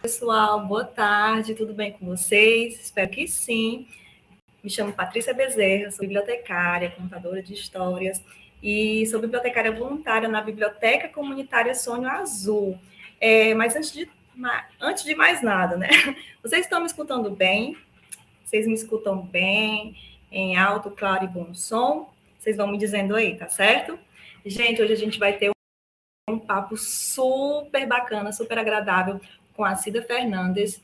Pessoal, boa tarde, tudo bem com vocês? Espero que sim. Me chamo Patrícia Bezerra, sou bibliotecária, contadora de histórias e sou bibliotecária voluntária na Biblioteca Comunitária Sonho Azul. Mas antes de mais nada, né? Vocês estão me escutando bem? Vocês me escutam bem? Em alto, claro e bom som? Vocês vão me dizendo aí, tá certo? Gente, hoje a gente vai ter um papo super bacana, super agradável com a Cida Fernandes.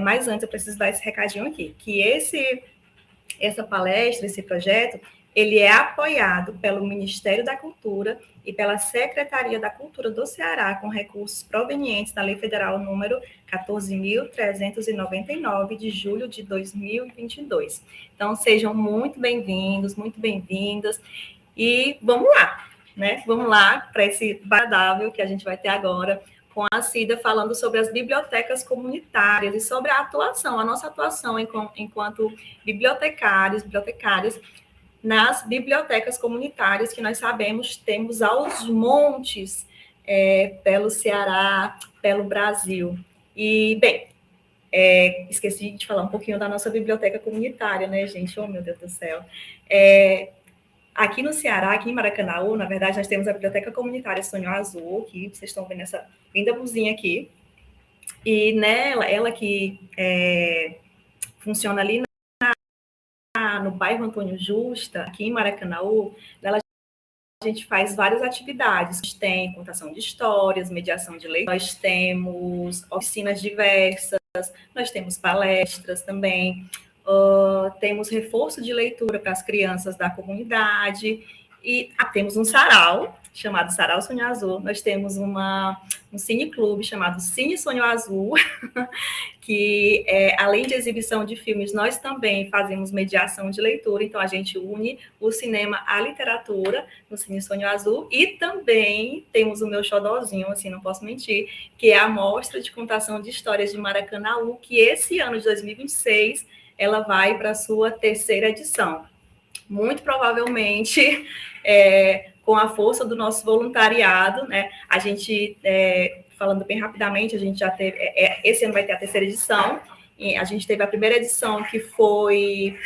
Mas antes eu preciso dar esse recadinho aqui, que essa palestra, esse projeto, ele é apoiado pelo Ministério da Cultura e pela Secretaria da Cultura do Ceará, com recursos provenientes da Lei Federal número 14.399, de julho de 2022. Então, sejam muito bem-vindos, muito bem-vindas, e vamos lá, né? Vamos lá para esse agradável que a gente vai ter agora com a Cida falando sobre as bibliotecas comunitárias e sobre a nossa atuação enquanto bibliotecárias nas bibliotecas comunitárias, que nós sabemos temos aos montes pelo Ceará, pelo Brasil. E, bem, esqueci de falar um pouquinho da nossa biblioteca comunitária, né, gente? Oh, meu Deus do céu. Aqui no Ceará, aqui em Maracanaú, na verdade, nós temos a Biblioteca Comunitária Sonho Azul, que vocês estão vendo essa linda blusinha aqui. E nela, ela que funciona ali no bairro Antônio Justa, aqui em Maracanaú, nela a gente faz várias atividades. A gente tem contação de histórias, mediação de leitura, nós temos oficinas diversas, nós temos palestras também, temos reforço de leitura para as crianças da comunidade, e temos um sarau, chamado Sarau Sonho Azul, nós temos um cineclube chamado Cine Sonho Azul, que além de exibição de filmes, nós também fazemos mediação de leitura, então a gente une o cinema à literatura no Cine Sonho Azul, e também temos o meu xodózinho, assim, não posso mentir, que é a Mostra de Contação de Histórias de Maracanaú, que esse ano de 2026 ela vai para a sua 3ª edição. Muito provavelmente, com a força do nosso voluntariado, né? A gente, falando bem rapidamente, a gente já teve, esse ano vai ter a 3ª edição, e a gente teve a 1ª edição, que foi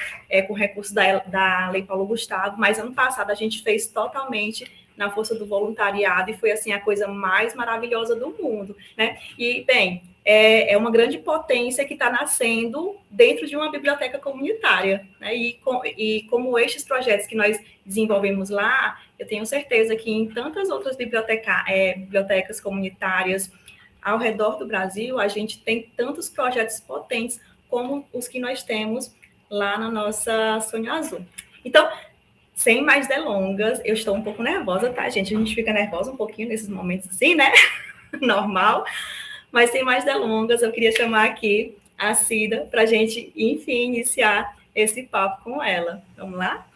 com recurso da Lei Paulo Gustavo, mas ano passado a gente fez totalmente na força do voluntariado, e foi, assim, a coisa mais maravilhosa do mundo, né? E, bem, é uma grande potência que está nascendo dentro de uma biblioteca comunitária, né? E como estes projetos que nós desenvolvemos lá, eu tenho certeza que em tantas outras bibliotecas comunitárias ao redor do Brasil, a gente tem tantos projetos potentes como os que nós temos lá na nossa Sonho Azul. Então, sem mais delongas, eu estou um pouco nervosa, tá, gente? A gente fica nervosa um pouquinho nesses momentos assim, né? Normal. Mas sem mais delongas, eu queria chamar aqui a Cida para a gente, enfim, iniciar esse papo com ela. Vamos lá?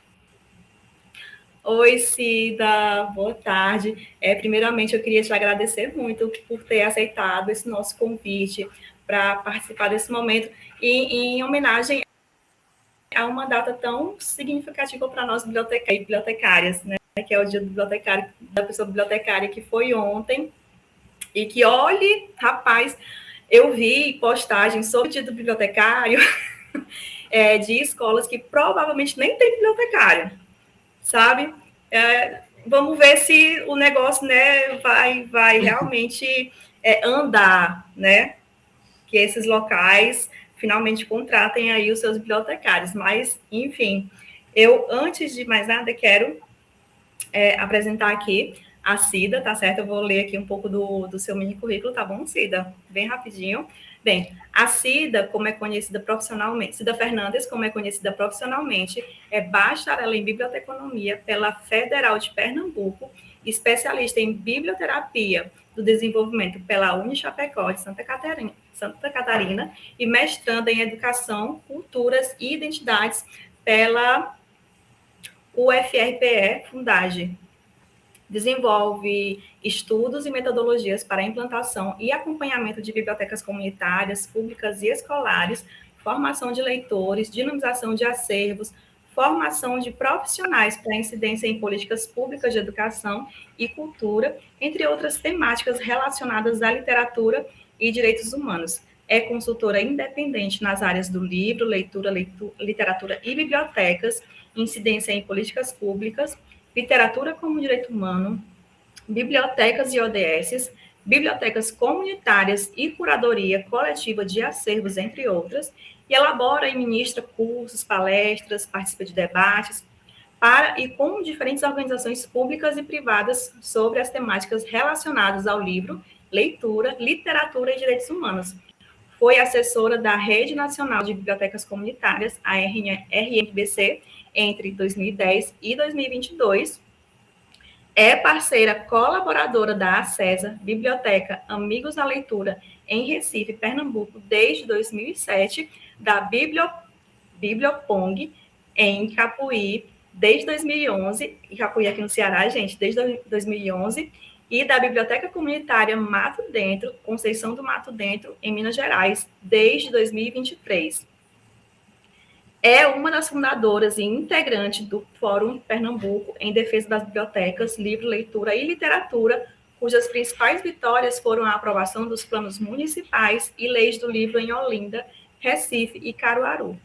Oi, Cida, boa tarde. Primeiramente, eu queria te agradecer muito por ter aceitado esse nosso convite para participar desse momento, e em homenagem a uma data tão significativa para nós bibliotecárias, né? Que é o Dia do Bibliotecário, da Pessoa Bibliotecária, que foi ontem. E que, olhe, rapaz, eu vi postagens sobre o Dia do Bibliotecário de escolas que provavelmente nem tem bibliotecário, sabe? Vamos ver se o negócio, né, vai realmente andar, né? Que esses locais finalmente contratem aí os seus bibliotecários. Mas, enfim, Eu, antes de mais nada, quero apresentar aqui a Cida, tá certo? Eu vou ler aqui um pouco do seu mini currículo, tá bom, Cida? Bem rapidinho. Bem, a Cida, como é conhecida profissionalmente, Cida Fernandes, como é conhecida profissionalmente, é bacharel em biblioteconomia pela Federal de Pernambuco, especialista em biblioterapia do desenvolvimento pela Unichapecó de Santa Catarina e mestranda em educação, culturas e identidades pela UFRPE Fundage. Desenvolve estudos e metodologias para a implantação e acompanhamento de bibliotecas comunitárias, públicas e escolares, formação de leitores, dinamização de acervos, formação de profissionais para incidência em políticas públicas de educação e cultura, entre outras temáticas relacionadas à literatura e direitos humanos. É consultora independente nas áreas do livro, leitura, literatura e bibliotecas, incidência em políticas públicas, literatura como direito humano, bibliotecas e ODSs, bibliotecas comunitárias e curadoria coletiva de acervos, entre outras, e elabora e ministra cursos, palestras, participa de debates para e com diferentes organizações públicas e privadas sobre as temáticas relacionadas ao livro, leitura, literatura e direitos humanos. Foi assessora da Rede Nacional de Bibliotecas Comunitárias, a RNBC, entre 2010 e 2022. É parceira colaboradora da ACESA, Biblioteca Amigos da Leitura, em Recife, Pernambuco, desde 2007, da Bibliopong, em Capuí, desde 2011, Capuí aqui no Ceará, gente, desde 2011, e da Biblioteca Comunitária Mato Dentro, Conceição do Mato Dentro, em Minas Gerais, desde 2023. É uma das fundadoras e integrante do Fórum Pernambuco em defesa das bibliotecas, livro, leitura e literatura, cujas principais vitórias foram a aprovação dos planos municipais e leis do livro em Olinda, Recife e Caruaru.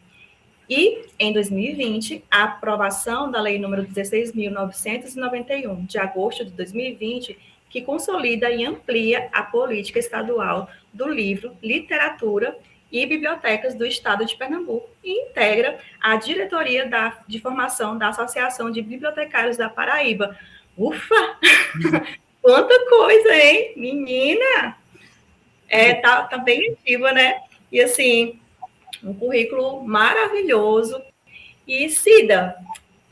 E, em 2020, a aprovação da Lei nº 16.991, de agosto de 2020, que consolida e amplia a política estadual do livro, literatura e bibliotecas do Estado de Pernambuco e integra a diretoria de formação da Associação de Bibliotecários da Paraíba. Ufa! Quanta coisa, hein? Menina! Tá bem ativa, né? E, assim, um currículo maravilhoso. E, Cida,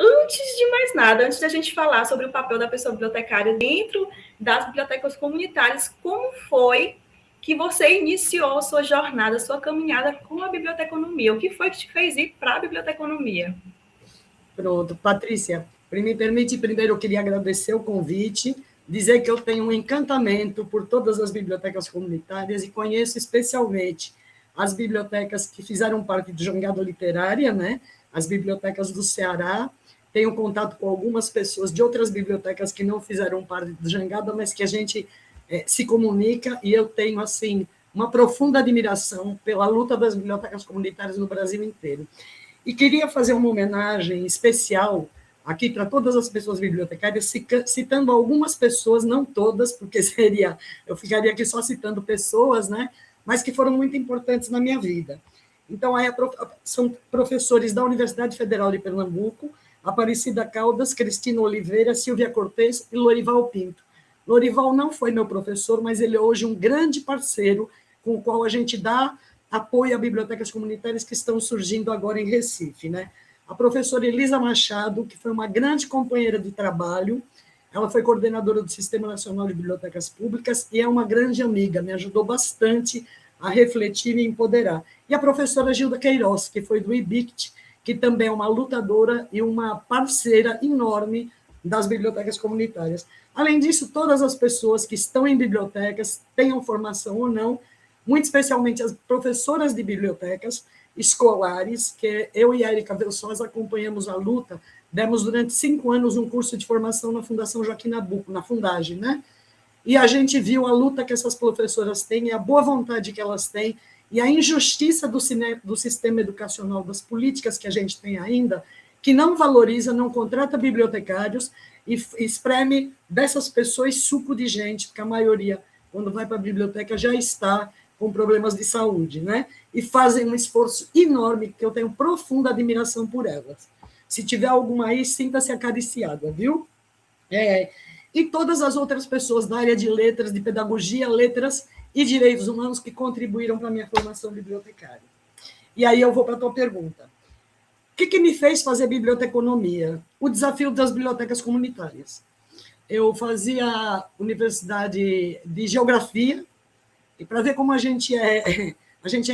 antes de mais nada, antes da gente falar sobre o papel da pessoa bibliotecária dentro das bibliotecas comunitárias, como foi que você iniciou sua jornada, sua caminhada com a biblioteconomia? O que foi que te fez ir para a biblioteconomia? Pronto, Patrícia, me permite primeiro, eu queria agradecer o convite, dizer que eu tenho um encantamento por todas as bibliotecas comunitárias e conheço especialmente as bibliotecas que fizeram parte do Jangada Literária, né? As bibliotecas do Ceará. Tenho contato com algumas pessoas de outras bibliotecas que não fizeram parte do Jangada, mas que a gente se comunica, e eu tenho, assim, uma profunda admiração pela luta das bibliotecas comunitárias no Brasil inteiro. E queria fazer uma homenagem especial aqui para todas as pessoas bibliotecárias, citando algumas pessoas, não todas, porque eu ficaria aqui só citando pessoas, né, mas que foram muito importantes na minha vida. Então, são professores da Universidade Federal de Pernambuco, Aparecida Caldas, Cristina Oliveira, Silvia Cortez e Lorival Pinto. Lorival não foi meu professor, mas ele é hoje um grande parceiro com o qual a gente dá apoio a bibliotecas comunitárias que estão surgindo agora em Recife, né? A professora Elisa Machado, que foi uma grande companheira de trabalho, ela foi coordenadora do Sistema Nacional de Bibliotecas Públicas e é uma grande amiga, me ajudou bastante a refletir e empoderar. E a professora Gilda Queiroz, que foi do IBICT, que também é uma lutadora e uma parceira enorme das bibliotecas comunitárias. Além disso, todas as pessoas que estão em bibliotecas, tenham formação ou não, muito especialmente as professoras de bibliotecas escolares, que eu e a Erika Velsosa acompanhamos a luta, demos durante 5 anos um curso de formação na Fundação Joaquim Nabuco, na Fundage, né? E a gente viu a luta que essas professoras têm, a boa vontade que elas têm, e a injustiça do sistema educacional, das políticas que a gente tem ainda, que não valoriza, não contrata bibliotecários e espreme dessas pessoas suco de gente, porque a maioria, quando vai para a biblioteca, já está com problemas de saúde, né? E fazem um esforço enorme, que eu tenho profunda admiração por elas. Se tiver alguma aí, sinta-se acariciada, viu? E todas as outras pessoas da área de letras, de pedagogia, letras e direitos humanos que contribuíram para a minha formação bibliotecária. E aí eu vou para a tua pergunta. O que me fez fazer biblioteconomia? O desafio das bibliotecas comunitárias. Eu fazia universidade de geografia, e para ver como a gente é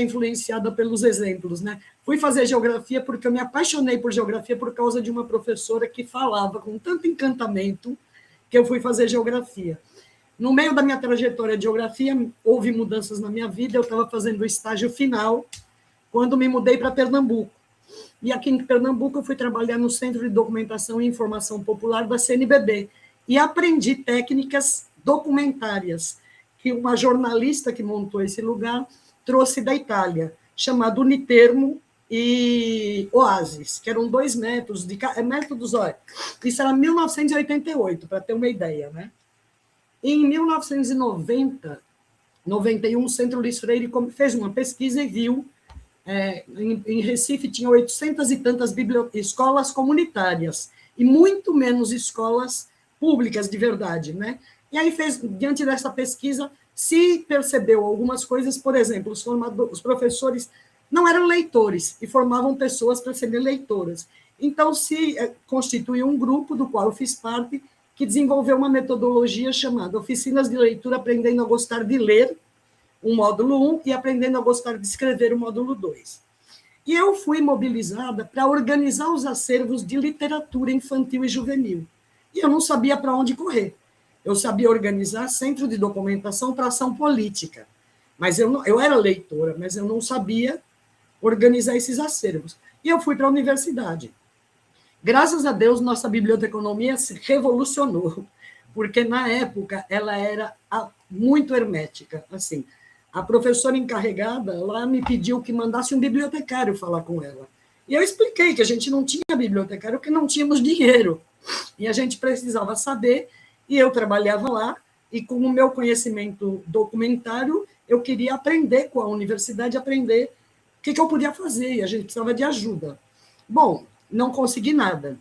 influenciada pelos exemplos, né? Fui fazer geografia porque eu me apaixonei por geografia por causa de uma professora que falava com tanto encantamento que eu fui fazer geografia. No meio da minha trajetória de geografia, houve mudanças na minha vida, eu estava fazendo o estágio final quando me mudei para Pernambuco. E aqui em Pernambuco eu fui trabalhar no Centro de Documentação e Informação Popular da CNBB e aprendi técnicas documentárias que uma jornalista que montou esse lugar trouxe da Itália, chamado Unitermo e Oasis, que eram 2 métodos, métodos, olha, isso era 1988, para ter uma ideia, né? Em 1990, 91, o Centro Luiz Freire fez uma pesquisa e viu em Recife tinha 800 e tantas escolas comunitárias e muito menos escolas públicas de verdade, né? E aí diante dessa pesquisa, se percebeu algumas coisas, por exemplo, os professores não eram leitores e formavam pessoas para serem leitoras. Então, se constituiu um grupo do qual eu fiz parte, que desenvolveu uma metodologia chamada Oficinas de Leitura Aprendendo a Gostar de Ler, o módulo 1, e Aprendendo a Gostar de Escrever, o módulo 2. E eu fui mobilizada para organizar os acervos de literatura infantil e juvenil. E eu não sabia para onde correr. Eu sabia organizar centro de documentação para ação política. Mas eu era leitora, mas eu não sabia organizar esses acervos. E eu fui para a universidade. Graças a Deus, nossa biblioteconomia se revolucionou, porque na época ela era muito hermética, assim. A professora encarregada lá me pediu que mandasse um bibliotecário falar com ela. E eu expliquei que a gente não tinha bibliotecário porque não tínhamos dinheiro. E a gente precisava saber, e eu trabalhava lá, e com o meu conhecimento documentário, eu queria aprender com a universidade, aprender o que eu podia fazer, e a gente precisava de ajuda. Bom, não consegui nada.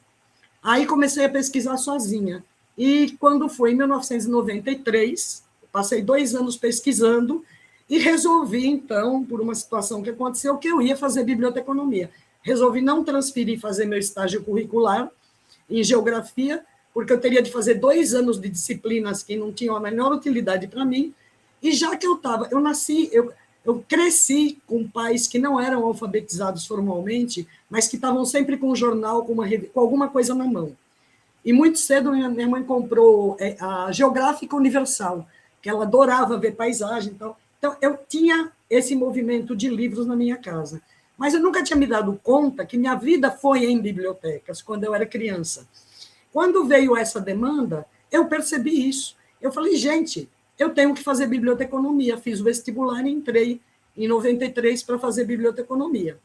Aí comecei a pesquisar sozinha. E quando foi em 1993, passei 2 anos pesquisando, e resolvi, então, por uma situação que aconteceu, que eu ia fazer biblioteconomia. Resolvi não transferir, fazer meu estágio curricular em geografia, porque eu teria de fazer 2 anos de disciplinas que não tinham a menor utilidade para mim, e já que eu cresci com pais que não eram alfabetizados formalmente, mas que estavam sempre com um jornal, com alguma coisa na mão. E muito cedo minha mãe comprou a Geográfica Universal, que ela adorava ver paisagem e tal. Então, eu tinha esse movimento de livros na minha casa. Mas eu nunca tinha me dado conta que minha vida foi em bibliotecas, quando eu era criança. Quando veio essa demanda, eu percebi isso. Eu falei, gente, eu tenho que fazer biblioteconomia. Fiz o vestibular e entrei em 93 para fazer biblioteconomia.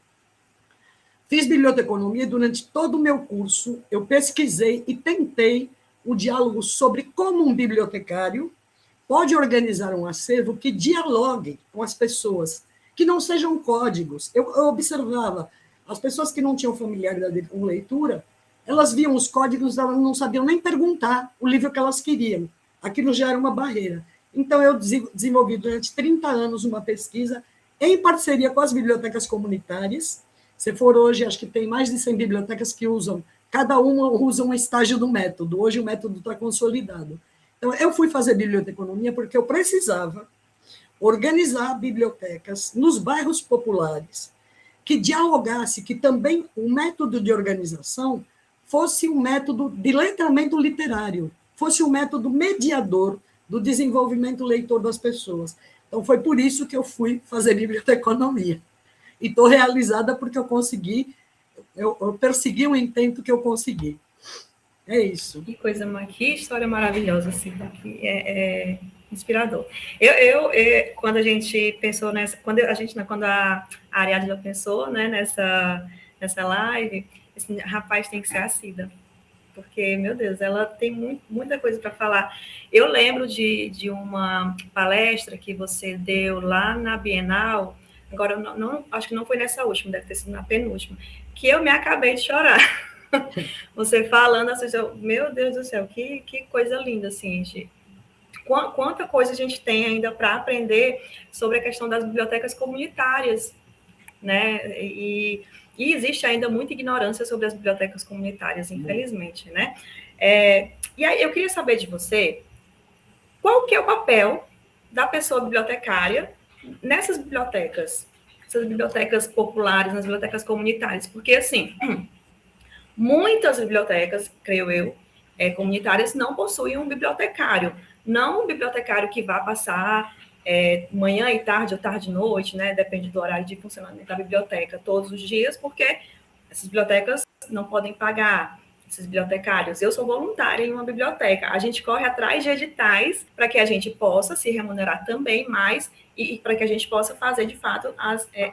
Fiz biblioteconomia e durante todo o meu curso eu pesquisei e tentei o diálogo sobre como um bibliotecário pode organizar um acervo que dialogue com as pessoas, que não sejam códigos. Eu observava, as pessoas que não tinham familiaridade com leitura, elas viam os códigos, elas não sabiam nem perguntar o livro que elas queriam. Aquilo já era uma barreira. Então, eu desenvolvi durante 30 anos uma pesquisa em parceria com as bibliotecas comunitárias. Se for hoje, acho que tem mais de 100 bibliotecas que usam, cada uma usa um estágio do método. Hoje o método está consolidado. Então, eu fui fazer biblioteconomia porque eu precisava organizar bibliotecas nos bairros populares, que dialogasse, que também o método de organização fosse um método de letramento literário, fosse um método mediador do desenvolvimento leitor das pessoas. Então, foi por isso que eu fui fazer biblioteconomia. E estou realizada porque eu consegui, eu persegui um intento que eu consegui. É isso. Que coisa, que história maravilhosa, assim, é inspirador. Quando a gente pensou nessa, quando a Ariadna pensou, né, nessa live, assim, rapaz, tem que ser a Cida, porque, meu Deus, ela tem muita coisa para falar. Eu lembro de uma palestra que você deu lá na Bienal, agora, acho que não foi nessa última, deve ter sido na penúltima, que eu me acabei de chorar. Você falando assim, meu Deus do céu, que coisa linda, assim, gente. Quanta coisa a gente tem ainda para aprender sobre a questão das bibliotecas comunitárias, né? E existe ainda muita ignorância sobre as bibliotecas comunitárias, infelizmente, né? E aí eu queria saber de você, qual que é o papel da pessoa bibliotecária nessas bibliotecas? Essas bibliotecas populares, nas bibliotecas comunitárias, porque, assim, muitas bibliotecas, creio eu, comunitárias não possuem um bibliotecário. Não um bibliotecário que vá passar manhã e tarde, ou tarde e noite, né? Depende do horário de funcionamento da biblioteca, todos os dias, porque essas bibliotecas não podem pagar esses bibliotecários. Eu sou voluntária em uma biblioteca. A gente corre atrás de editais para que a gente possa se remunerar também mais e para que a gente possa fazer, de fato,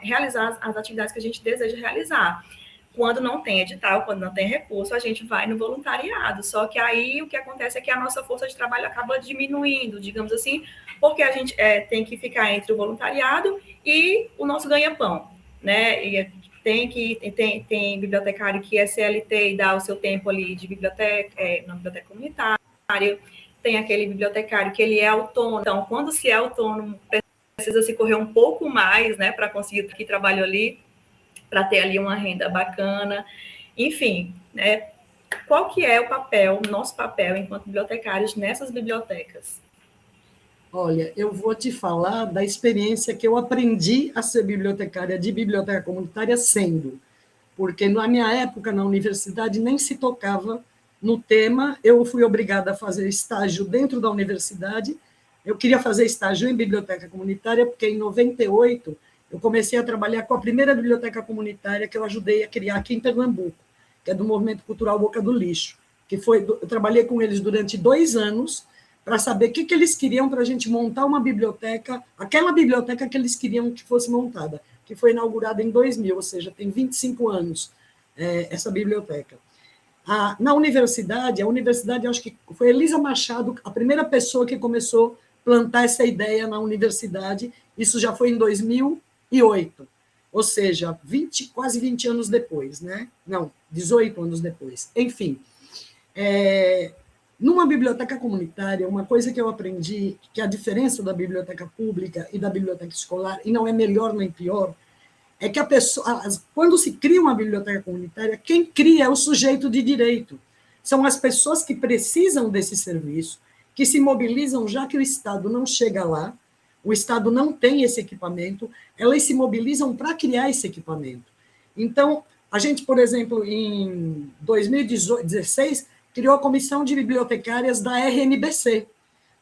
realizar as atividades que a gente deseja realizar. Quando não tem edital, quando não tem recurso, a gente vai no voluntariado. Só que aí o que acontece é que a nossa força de trabalho acaba diminuindo, digamos assim, porque a gente tem que ficar entre o voluntariado e o nosso ganha-pão, né? E tem bibliotecário que é CLT e dá o seu tempo ali de biblioteca, na biblioteca comunitária, tem aquele bibliotecário que ele é autônomo. Então, quando se é autônomo, precisa se correr um pouco mais, né, para conseguir que trabalho ali, para ter ali uma renda bacana, enfim, né? Qual que é o papel, nosso papel enquanto bibliotecários nessas bibliotecas? Olha, eu vou te falar da experiência que eu aprendi a ser bibliotecária de biblioteca comunitária sendo, porque na minha época, na universidade, nem se tocava no tema, eu fui obrigada a fazer estágio dentro da universidade, eu queria fazer estágio em biblioteca comunitária, porque em 98 eu comecei a trabalhar com a primeira biblioteca comunitária que eu ajudei a criar aqui em Pernambuco, que é do Movimento Cultural Boca do Lixo, eu trabalhei com eles durante 2 anos, para saber o que eles queriam para a gente montar uma biblioteca, aquela biblioteca que eles queriam que fosse montada, que foi inaugurada em 2000, ou seja, tem 25 anos essa biblioteca. Na universidade, acho que foi Elisa Machado, a primeira pessoa que começou a plantar essa ideia na universidade, isso já foi em 2008, ou seja, quase 20 anos depois, né? Não, 18 anos depois. Enfim, numa biblioteca comunitária, uma coisa que eu aprendi, que a diferença da biblioteca pública e da biblioteca escolar, e não é melhor nem pior, é que quando se cria uma biblioteca comunitária, quem cria é o sujeito de direito. São as pessoas que precisam desse serviço, que se mobilizam, já que o Estado não chega lá, o Estado não tem esse equipamento, elas se mobilizam para criar esse equipamento. Então, a gente, por exemplo, em 2016, criou a Comissão de Bibliotecárias da RNBC,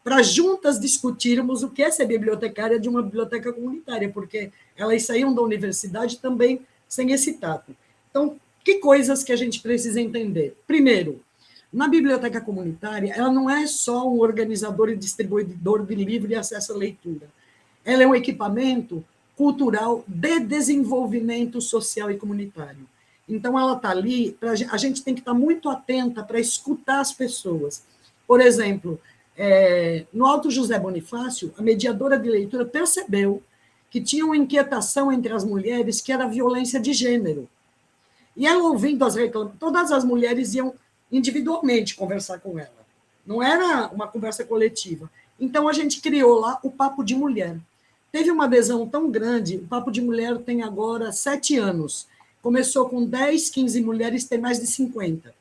para juntas discutirmos o que é ser bibliotecária de uma biblioteca comunitária, porque elas saíam da universidade também sem esse tato. Então, que coisas que a gente precisa entender? Primeiro, na biblioteca comunitária, ela não é só um organizador e distribuidor de livro e acesso à leitura. Ela é um equipamento cultural de desenvolvimento social e comunitário. Então, ela está ali, a gente tem que estar muito atenta para escutar as pessoas. Por exemplo, no Alto José Bonifácio, a mediadora de leitura percebeu que tinha uma inquietação entre as mulheres que era a violência de gênero. E ela, ouvindo as reclamações, todas as mulheres iam individualmente conversar com ela. Não era uma conversa coletiva. Então, a gente criou lá o Papo de Mulher. Teve uma adesão tão grande, o Papo de Mulher tem agora 7 anos. Começou com 10, 15 mulheres, tem mais de 50,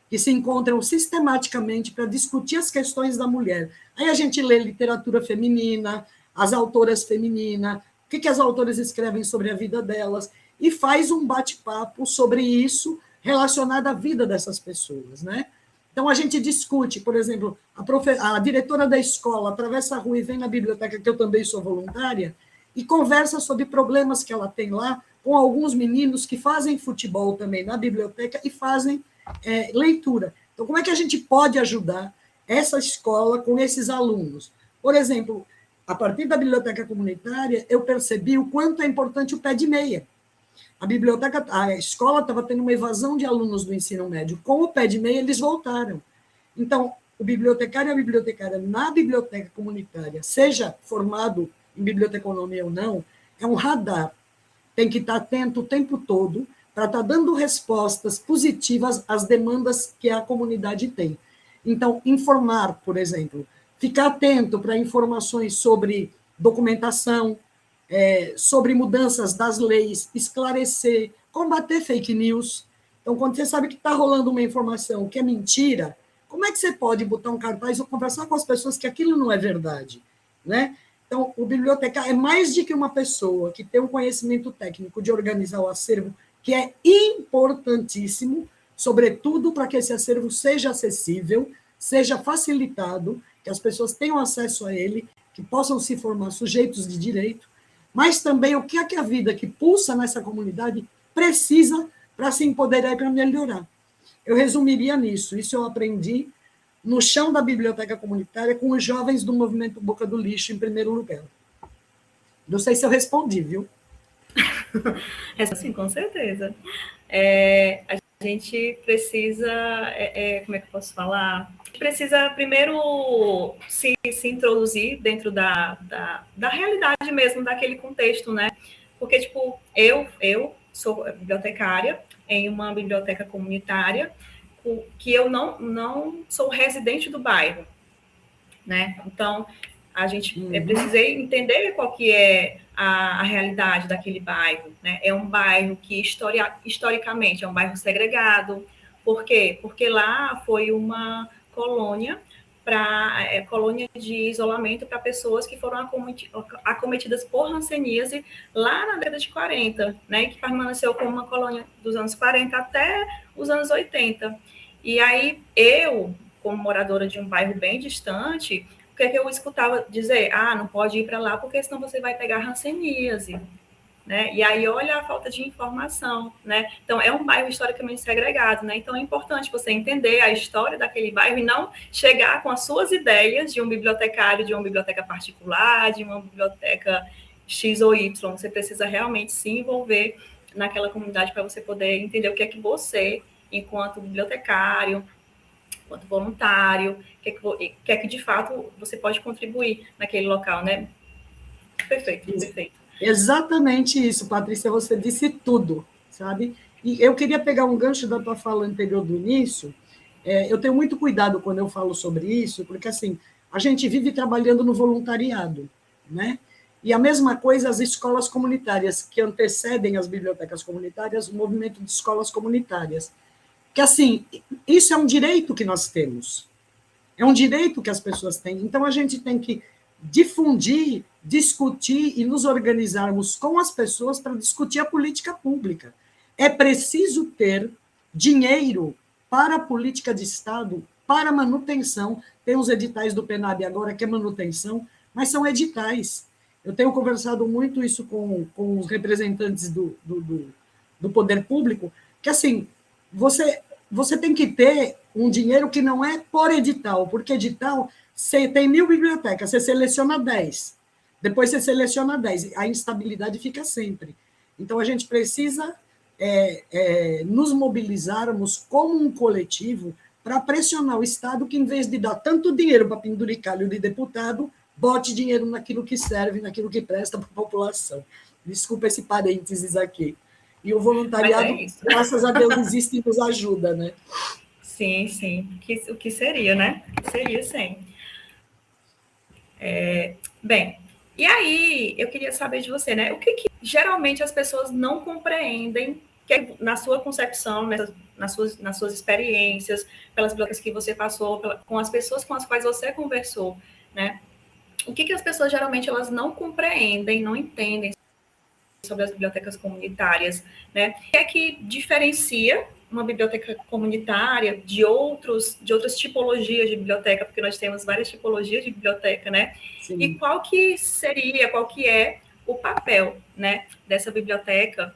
que se encontram sistematicamente para discutir as questões da mulher. Aí a gente lê literatura feminina, as autoras femininas, o que as autoras escrevem sobre a vida delas, e faz um bate-papo sobre isso relacionado à vida dessas pessoas, né? Então, a gente discute, por exemplo, a diretora da escola atravessa a rua e vem na biblioteca, que eu também sou voluntária, e conversa sobre problemas que ela tem lá com alguns meninos que fazem futebol também na biblioteca e fazem leitura. Então, como é que a gente pode ajudar essa escola com esses alunos? Por exemplo, a partir da biblioteca comunitária, eu percebi o quanto é importante o pé de meia. A escola estava tendo uma evasão de alunos do ensino médio. Com o pé de meia, eles voltaram. Então, o bibliotecário e a bibliotecária na biblioteca comunitária, seja formado em biblioteconomia ou não, é um radar. Tem que estar atento o tempo todo para estar dando respostas positivas às demandas que a comunidade tem. Então, informar, por exemplo, ficar atento para informações sobre documentação, sobre mudanças das leis, esclarecer, combater fake news. Então, quando você sabe que está rolando uma informação que é mentira, como é que você pode botar um cartaz ou conversar com as pessoas que aquilo não é verdade, né? Então, o bibliotecário é mais do que uma pessoa que tem um conhecimento técnico de organizar o acervo, que é importantíssimo, sobretudo para que esse acervo seja acessível, seja facilitado, que as pessoas tenham acesso a ele, que possam se formar sujeitos de direito, mas também o que é que a vida que pulsa nessa comunidade precisa para se empoderar e para melhorar. Eu resumiria nisso. Isso eu aprendi no chão da biblioteca comunitária com os jovens do movimento Boca do Lixo, em primeiro lugar. Não sei se eu respondi, viu? Sim, com certeza. A gente precisa, como é que eu posso falar? A gente precisa primeiro se introduzir dentro da realidade mesmo, daquele contexto, né? Porque, tipo, eu sou bibliotecária em uma biblioteca comunitária, que eu não sou residente do bairro, né? Então, a gente precisei entender qual que é a realidade daquele bairro, né? É um bairro que, historicamente, é um bairro segregado. Por quê? Porque lá foi uma colônia colônia de isolamento para pessoas que foram acometidas por hanseníase lá na década de 40, né? Que permaneceu como uma colônia dos anos 40 até os anos 80. E aí, eu, como moradora de um bairro bem distante, o que é que eu escutava dizer? Não pode ir para lá, porque senão você vai pegar hanseníase, né? E aí, olha a falta de informação, né? Então, é um bairro historicamente segregado, né? Então, é importante você entender a história daquele bairro e não chegar com as suas ideias de um bibliotecário, de uma biblioteca particular, de uma biblioteca X ou Y. Você precisa realmente se envolver naquela comunidade para você poder entender o que é que você, enquanto bibliotecário, enquanto voluntário, o que é que de fato você pode contribuir naquele local, né? Perfeito, perfeito. Exatamente isso, Patrícia, você disse tudo, sabe? E eu queria pegar um gancho da tua fala anterior do início. Eu tenho muito cuidado quando eu falo sobre isso, porque assim, a gente vive trabalhando no voluntariado, né? E a mesma coisa as escolas comunitárias, que antecedem as bibliotecas comunitárias, o movimento de escolas comunitárias. Que assim, isso é um direito que nós temos. É um direito que as pessoas têm. Então, a gente tem que difundir, discutir e nos organizarmos com as pessoas para discutir a política pública. É preciso ter dinheiro para a política de Estado, para manutenção. Tem os editais do PNAB agora, que é manutenção, mas são editais. Eu tenho conversado muito isso com os representantes do poder público, que, assim, você tem que ter um dinheiro que não é por edital, porque edital, você tem 1000 bibliotecas, você seleciona 10, depois você seleciona 10, a instabilidade fica sempre. Então, a gente precisa nos mobilizarmos como um coletivo para pressionar o Estado que, em vez de dar tanto dinheiro para penduricalho de deputado, bote dinheiro naquilo que serve, naquilo que presta para a população. Desculpa esse parênteses aqui. E o voluntariado, graças a Deus, existe e nos ajuda, né? Sim, sim. O que seria, né? O que seria, sim. Bem, e aí eu queria saber de você, né? O que geralmente as pessoas não compreendem, que na sua concepção, nas suas experiências, pelas bibliotecas que você passou, com as pessoas com as quais você conversou, né? O que as pessoas geralmente elas não compreendem, não entendem sobre as bibliotecas comunitárias, né? O que é que diferencia uma biblioteca comunitária de outras tipologias de biblioteca, porque nós temos várias tipologias de biblioteca, né? Sim. E qual que é o papel, né, dessa biblioteca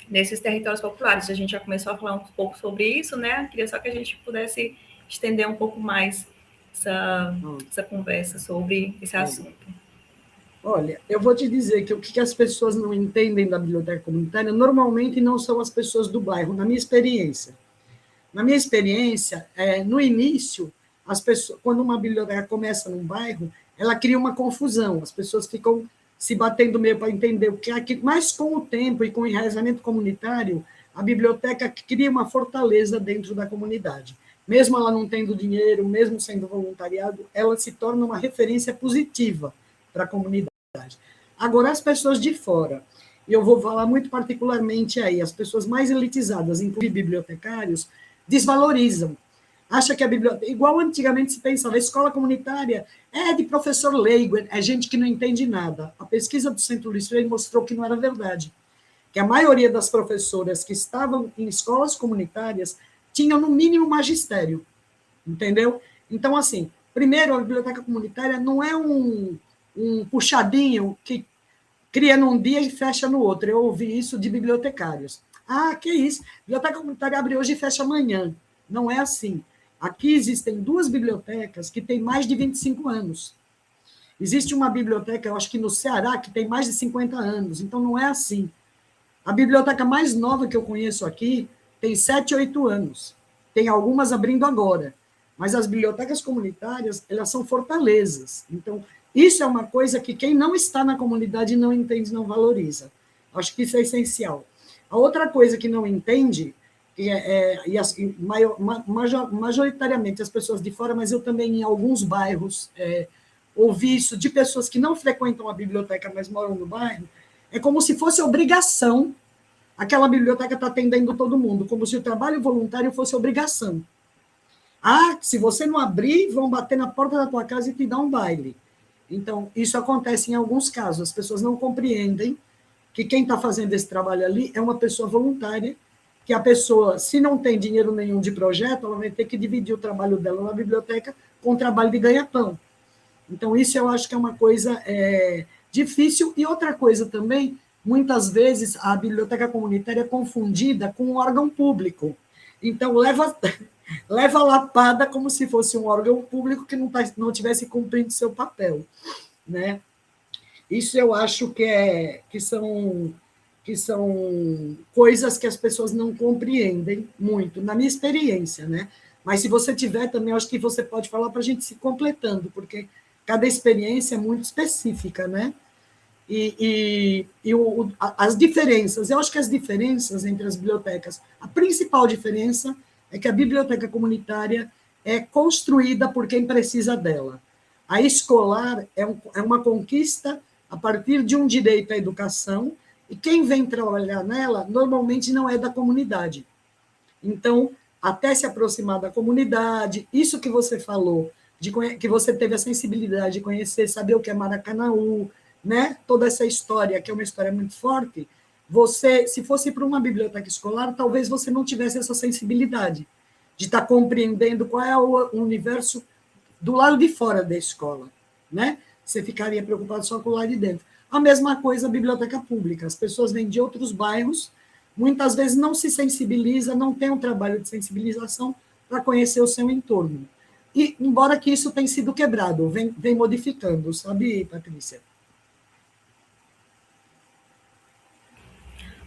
nesses territórios populares? A gente já começou a falar um pouco sobre isso, né? Queria só que a gente pudesse estender um pouco mais essa conversa sobre esse assunto. Olha, eu vou te dizer que o que as pessoas não entendem da biblioteca comunitária normalmente não são as pessoas do bairro, na minha experiência. Na minha experiência, no início, as pessoas, quando uma biblioteca começa num bairro, ela cria uma confusão, as pessoas ficam se batendo meio para entender o que é, mas com o tempo e com o enraizamento comunitário, a biblioteca cria uma fortaleza dentro da comunidade. Mesmo ela não tendo dinheiro, mesmo sendo voluntariado, ela se torna uma referência positiva para a comunidade. Agora, as pessoas de fora, e eu vou falar muito particularmente aí, as pessoas mais elitizadas, inclusive bibliotecários, desvalorizam. Acha que a biblioteca, igual antigamente se pensava, a escola comunitária é de professor leigo, é gente que não entende nada. A pesquisa do Centro Luiz Freire mostrou que não era verdade, que a maioria das professoras que estavam em escolas comunitárias tinham, no mínimo, magistério, entendeu? Então, assim, primeiro, a biblioteca comunitária não é um puxadinho que cria num dia e fecha no outro. Eu ouvi isso de bibliotecários. Ah, que isso? Biblioteca comunitária abre hoje e fecha amanhã. Não é assim. Aqui existem 2 bibliotecas que têm mais de 25 anos. Existe uma biblioteca, eu acho que no Ceará, que tem mais de 50 anos. Então, não é assim. A biblioteca mais nova que eu conheço aqui tem 7, 8 anos. Tem algumas abrindo agora. Mas as bibliotecas comunitárias, elas são fortalezas. Então, isso é uma coisa que quem não está na comunidade não entende, não valoriza. Acho que isso é essencial. A outra coisa que não entende, majoritariamente as pessoas de fora, mas eu também em alguns bairros ouvi isso de pessoas que não frequentam a biblioteca, mas moram no bairro, é como se fosse obrigação aquela biblioteca está atendendo todo mundo, como se o trabalho voluntário fosse obrigação. Ah, se você não abrir, vão bater na porta da tua casa e te dar um baile. Então, isso acontece em alguns casos. As pessoas não compreendem que quem está fazendo esse trabalho ali é uma pessoa voluntária, que a pessoa, se não tem dinheiro nenhum de projeto, ela vai ter que dividir o trabalho dela na biblioteca com o trabalho de ganha-pão. Então, isso eu acho que é uma coisa difícil. E outra coisa também, muitas vezes a biblioteca comunitária é confundida com um órgão público. Então, leva a lapada como se fosse um órgão público que não tivesse cumprindo seu papel, né? Isso eu acho que são coisas que as pessoas não compreendem muito, na minha experiência, né? Mas se você tiver também, eu acho que você pode falar para a gente se completando, porque cada experiência é muito específica, né? As diferenças, eu acho que as diferenças entre as bibliotecas, a principal diferença é que a biblioteca comunitária é construída por quem precisa dela. A escolar é uma conquista a partir de um direito à educação, e quem vem trabalhar nela normalmente não é da comunidade. Então, até se aproximar da comunidade, isso que você falou, que você teve a sensibilidade de conhecer, saber o que é Maracanaú, né? Toda essa história, que é uma história muito forte, você, se fosse para uma biblioteca escolar, talvez você não tivesse essa sensibilidade de estar compreendendo qual é o universo do lado de fora da escola, né? Você ficaria preocupado só com o lado de dentro. A mesma coisa a biblioteca pública. As pessoas vêm de outros bairros, muitas vezes não se sensibiliza, não tem um trabalho de sensibilização para conhecer o seu entorno. E, embora que isso tenha sido quebrado, vem modificando, sabe, Patrícia?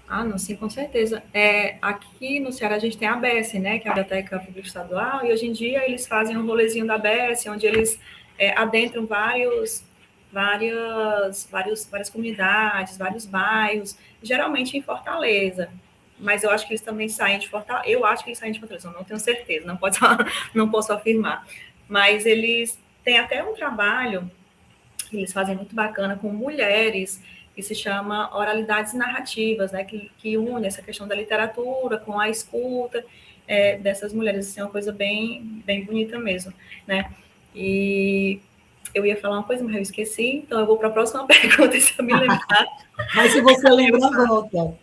Ah, não, sim, com certeza. Aqui no Ceará a gente tem a ABS, né, que é a Biblioteca Pública Estadual, e hoje em dia eles fazem um rolezinho da ABS, onde eles adentram várias comunidades, vários bairros, geralmente em Fortaleza. Mas eu acho que eles também saem de Fortaleza. Eu acho que eles saem de Fortaleza, não tenho certeza, não posso afirmar. Mas eles têm até um trabalho que eles fazem muito bacana com mulheres, que se chama Oralidades Narrativas, né, que une essa questão da literatura com a escuta dessas mulheres. Isso é uma coisa bem, bem bonita mesmo, né? E eu ia falar uma coisa, mas eu esqueci, então eu vou para a próxima pergunta, se eu me lembrar. Mas se você lembrar, volta.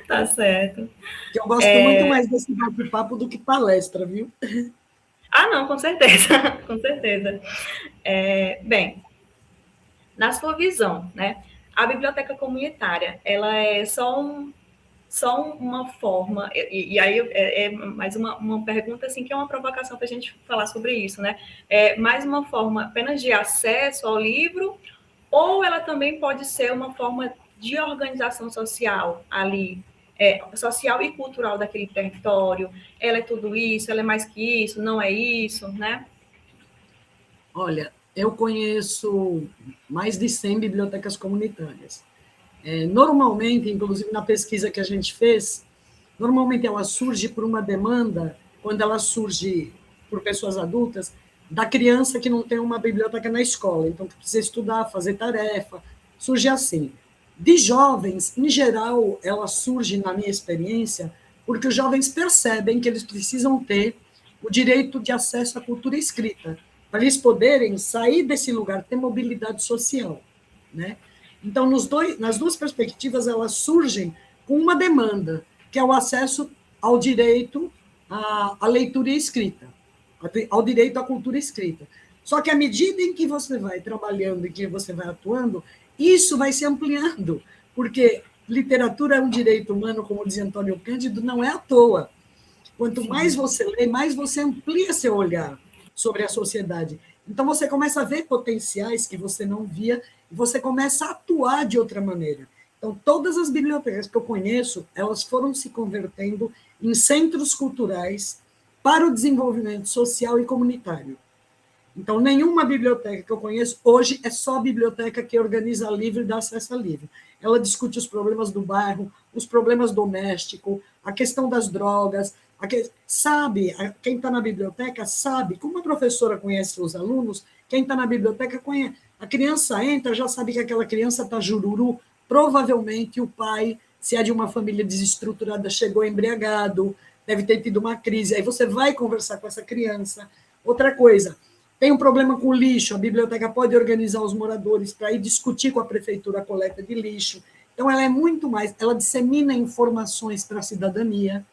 Tá certo. Que eu gosto muito mais desse bate-papo do que palestra, viu? Ah, não, com certeza, com certeza. Bem, na sua visão, né, a biblioteca comunitária, ela é só uma forma, e aí é mais uma pergunta, assim, que é uma provocação para a gente falar sobre isso, né? É mais uma forma apenas de acesso ao livro, ou ela também pode ser uma forma de organização social ali, social e cultural daquele território? Ela é tudo isso, ela é mais que isso, não é isso, né? Olha, eu conheço mais de 100 bibliotecas comunitárias. Normalmente, inclusive na pesquisa que a gente fez, Normalmente ela surge por uma demanda, quando ela surge por pessoas adultas, da criança que não tem uma biblioteca na escola, então que precisa estudar, fazer tarefa, surge assim. De jovens, em geral, ela surge, na minha experiência, porque os jovens percebem que eles precisam ter o direito de acesso à cultura escrita, para eles poderem sair desse lugar, ter mobilidade social, né? Então, nas duas perspectivas, elas surgem com uma demanda, que é o acesso ao direito à leitura e escrita, ao direito à cultura escrita. Só que à medida em que você vai trabalhando e que você vai atuando, isso vai se ampliando, porque literatura é um direito humano, como dizia Antônio Cândido, não é à toa. Quanto mais Sim. você lê, mais você amplia seu olhar sobre a sociedade. Então, você começa a ver potenciais que você não via e você começa a atuar de outra maneira. Então, todas as bibliotecas que eu conheço, elas foram se convertendo em centros culturais para o desenvolvimento social e comunitário. Então, nenhuma biblioteca que eu conheço hoje é só biblioteca que organiza livro e dá acesso a livro. Ela discute os problemas do bairro, os problemas domésticos, a questão das drogas. Sabe, quem está na biblioteca sabe, como a professora conhece os alunos, quem está na biblioteca conhece. A criança entra, já sabe que aquela criança está jururu, provavelmente o pai, se é de uma família desestruturada, chegou embriagado, deve ter tido uma crise. Aí você vai conversar com essa criança. Outra coisa, tem um problema com lixo, a biblioteca pode organizar os moradores para ir discutir com a prefeitura a coleta de lixo. Então, ela é muito mais, ela dissemina informações para a cidadania.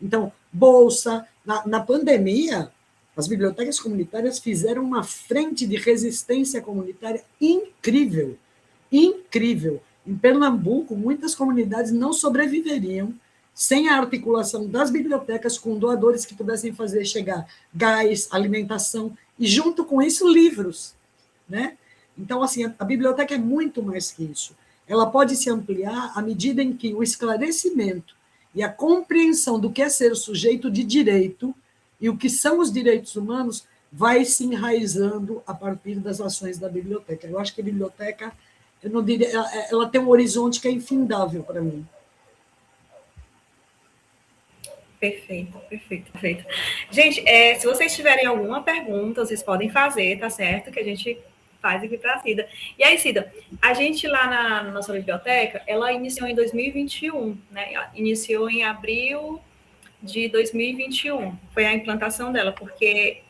Então, bolsa, na pandemia, as bibliotecas comunitárias fizeram uma frente de resistência comunitária incrível, incrível. Em Pernambuco, muitas comunidades não sobreviveriam sem a articulação das bibliotecas com doadores que pudessem fazer chegar gás, alimentação e, junto com isso, livros, né? Então, assim, a biblioteca é muito mais que isso. Ela pode se ampliar à medida em que o esclarecimento e a compreensão do que é ser sujeito de direito e o que são os direitos humanos vai se enraizando a partir das ações da biblioteca. Eu acho que a biblioteca, eu não diria, ela tem um horizonte que é infindável para mim. Perfeito, perfeito, perfeito. Gente, se vocês tiverem alguma pergunta, vocês podem fazer, tá certo? Que a gente faz aqui para a Cida. E aí, Cida, a gente lá na nossa biblioteca, ela iniciou em 2021, né? Iniciou em abril de 2021, foi a implantação dela, porque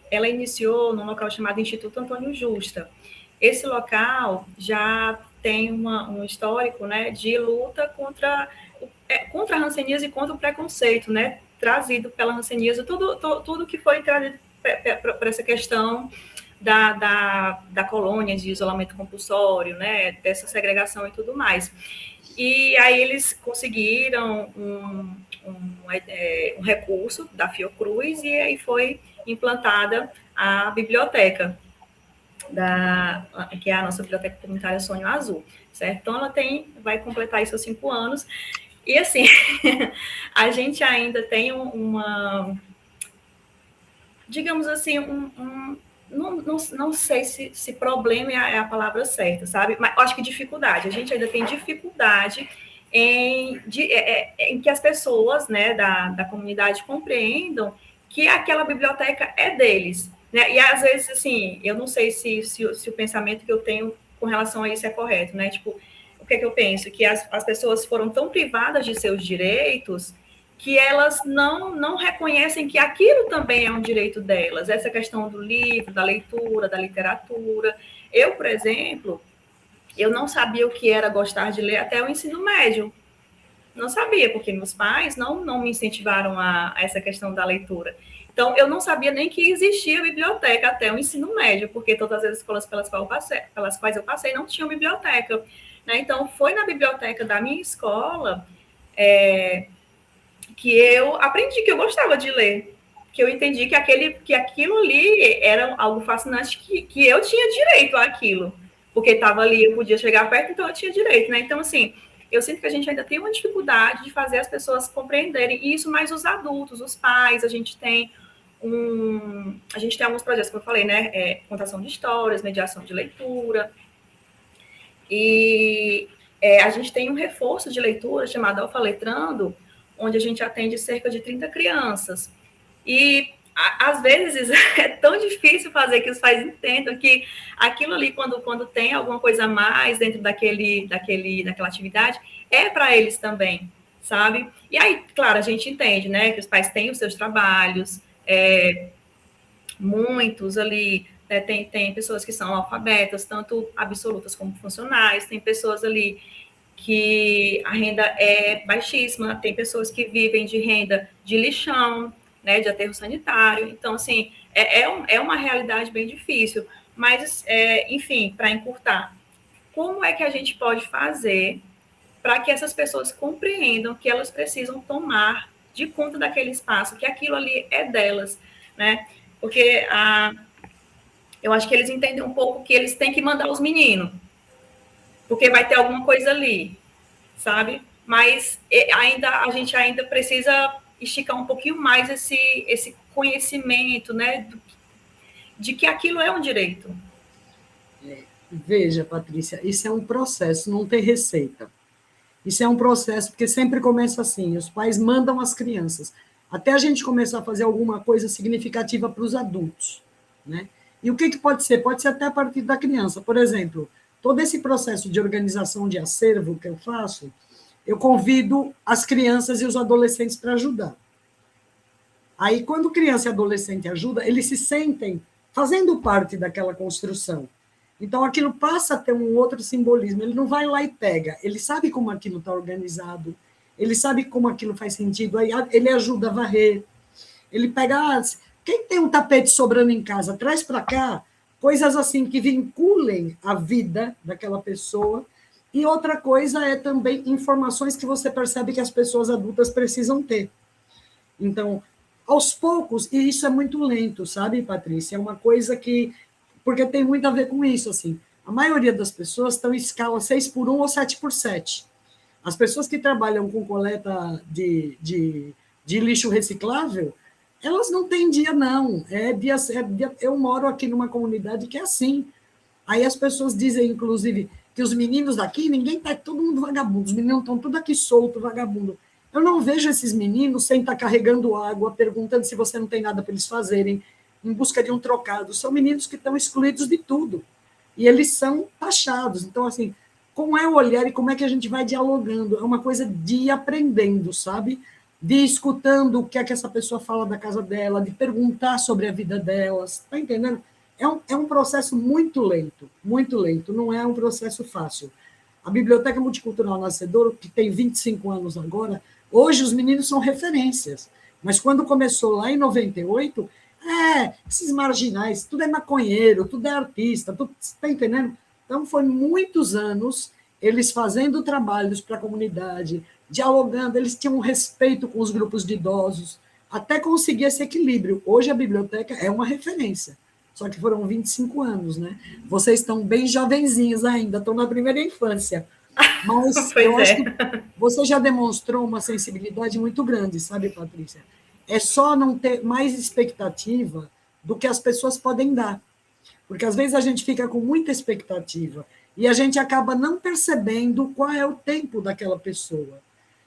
ela iniciou num local chamado Instituto Antônio Justa. Esse local já tem um histórico, né, de luta contra a hanseníase e contra o preconceito, né, trazido pela hanseníase, tudo que foi trazido para essa questão da colônia de isolamento compulsório, né, dessa segregação e tudo mais. E aí eles conseguiram um recurso da Fiocruz e aí foi implantada a biblioteca, que é a nossa biblioteca comunitária Sonho Azul, certo? Então ela vai completar isso aos 5 anos. E assim, a gente ainda tem digamos assim, não sei se problema é a palavra certa, sabe? Mas acho que dificuldade. A gente ainda tem dificuldade em que as pessoas, né, da comunidade compreendam que aquela biblioteca é deles, né? E às vezes, assim, eu não sei se o pensamento que eu tenho com relação a isso é correto, né? Tipo, o que é que eu penso? Que as pessoas foram tão privadas de seus direitos que elas não reconhecem que aquilo também é um direito delas, essa questão do livro, da leitura, da literatura. Eu, por exemplo, eu não sabia o que era gostar de ler até o ensino médio. Não sabia, porque meus pais não me incentivaram a essa questão da leitura. Então, eu não sabia nem que existia biblioteca até o ensino médio, porque todas as escolas pelas quais eu passei não tinham biblioteca. Né? Então, foi na biblioteca da minha escola que eu aprendi que eu gostava de ler, que eu entendi que aquilo ali era algo fascinante, que eu tinha direito àquilo, porque estava ali, eu podia chegar perto, então eu tinha direito, né? Então, assim, eu sinto que a gente ainda tem uma dificuldade de fazer as pessoas compreenderem isso, mas os adultos, os pais, a gente tem alguns projetos, como eu falei, né? Contação de histórias, mediação de leitura, e A gente tem um reforço de leitura chamado Alfa Letrando, onde a gente atende cerca de 30 crianças. E, às vezes, é tão difícil fazer que os pais entendam que aquilo ali, quando tem alguma coisa a mais dentro daquela atividade, é para eles também, sabe? E aí, claro, a gente entende, né, que os pais têm os seus trabalhos, muitos ali, né, tem pessoas que são alfabetas, tanto absolutas como funcionais, tem pessoas ali que a renda é baixíssima, tem pessoas que vivem de renda de lixão, né, de aterro sanitário. Então, assim, é uma realidade bem difícil. Mas, enfim, para encurtar, como é que a gente pode fazer para que essas pessoas compreendam que elas precisam tomar de conta daquele espaço, que aquilo ali é delas, né? Porque eu acho que eles entendem um pouco que eles têm que mandar os meninos, porque vai ter alguma coisa ali, sabe? Mas a gente ainda precisa esticar um pouquinho mais esse conhecimento, né, de que aquilo é um direito. Veja, Patrícia, isso é um processo, não tem receita. Isso é um processo, porque sempre começa assim, os pais mandam as crianças, até a gente começar a fazer alguma coisa significativa para os adultos, né? E o que pode ser? Pode ser até a partir da criança. Por exemplo, todo esse processo de organização de acervo que eu faço, eu convido as crianças e os adolescentes para ajudar. Aí, quando criança e adolescente ajuda, eles se sentem fazendo parte daquela construção. Então, aquilo passa a ter um outro simbolismo. Ele não vai lá e pega. Ele sabe como aquilo está organizado. Ele sabe como aquilo faz sentido. Aí ele ajuda a varrer. Ele pega... quem tem um tapete sobrando em casa, traz para cá. Coisas assim que vinculem a vida daquela pessoa. E outra coisa é também informações que você percebe que as pessoas adultas precisam ter. Então, aos poucos, e isso é muito lento, sabe, Patrícia? É uma coisa que... porque tem muito a ver com isso, assim. A maioria das pessoas estão em escala 6x1 ou 7x7. As pessoas que trabalham com coleta de lixo reciclável, elas não têm dia, não. Eu moro aqui numa comunidade que é assim. Aí as pessoas dizem, inclusive, que os meninos daqui, ninguém está, todo mundo vagabundo, os meninos estão tudo aqui solto, vagabundo. Eu não vejo esses meninos sem estar carregando água, perguntando se você não tem nada para eles fazerem, em busca de um trocado. São meninos que estão excluídos de tudo. E eles são taxados. Então, assim, como é o olhar e como é que a gente vai dialogando? É uma coisa de ir aprendendo, sabe? De ir escutando o que é que essa pessoa fala da casa dela, de perguntar sobre a vida delas. Está entendendo? É um processo muito lento, não é um processo fácil. A Biblioteca Multicultural Nascedor, que tem 25 anos agora, hoje os meninos são referências. Mas quando começou lá em 98, esses marginais, tudo é maconheiro, tudo é artista, tudo, está entendendo? Então, foi muitos anos eles fazendo trabalhos para a comunidade, dialogando, eles tinham um respeito com os grupos de idosos, até conseguir esse equilíbrio. Hoje a biblioteca é uma referência, só que foram 25 anos, né? Vocês estão bem jovenzinhos ainda, estão na primeira infância, mas eu acho que você já demonstrou uma sensibilidade muito grande, sabe, Patrícia? É só não ter mais expectativa do que as pessoas podem dar. Porque às vezes a gente fica com muita expectativa e a gente acaba não percebendo qual é o tempo daquela pessoa.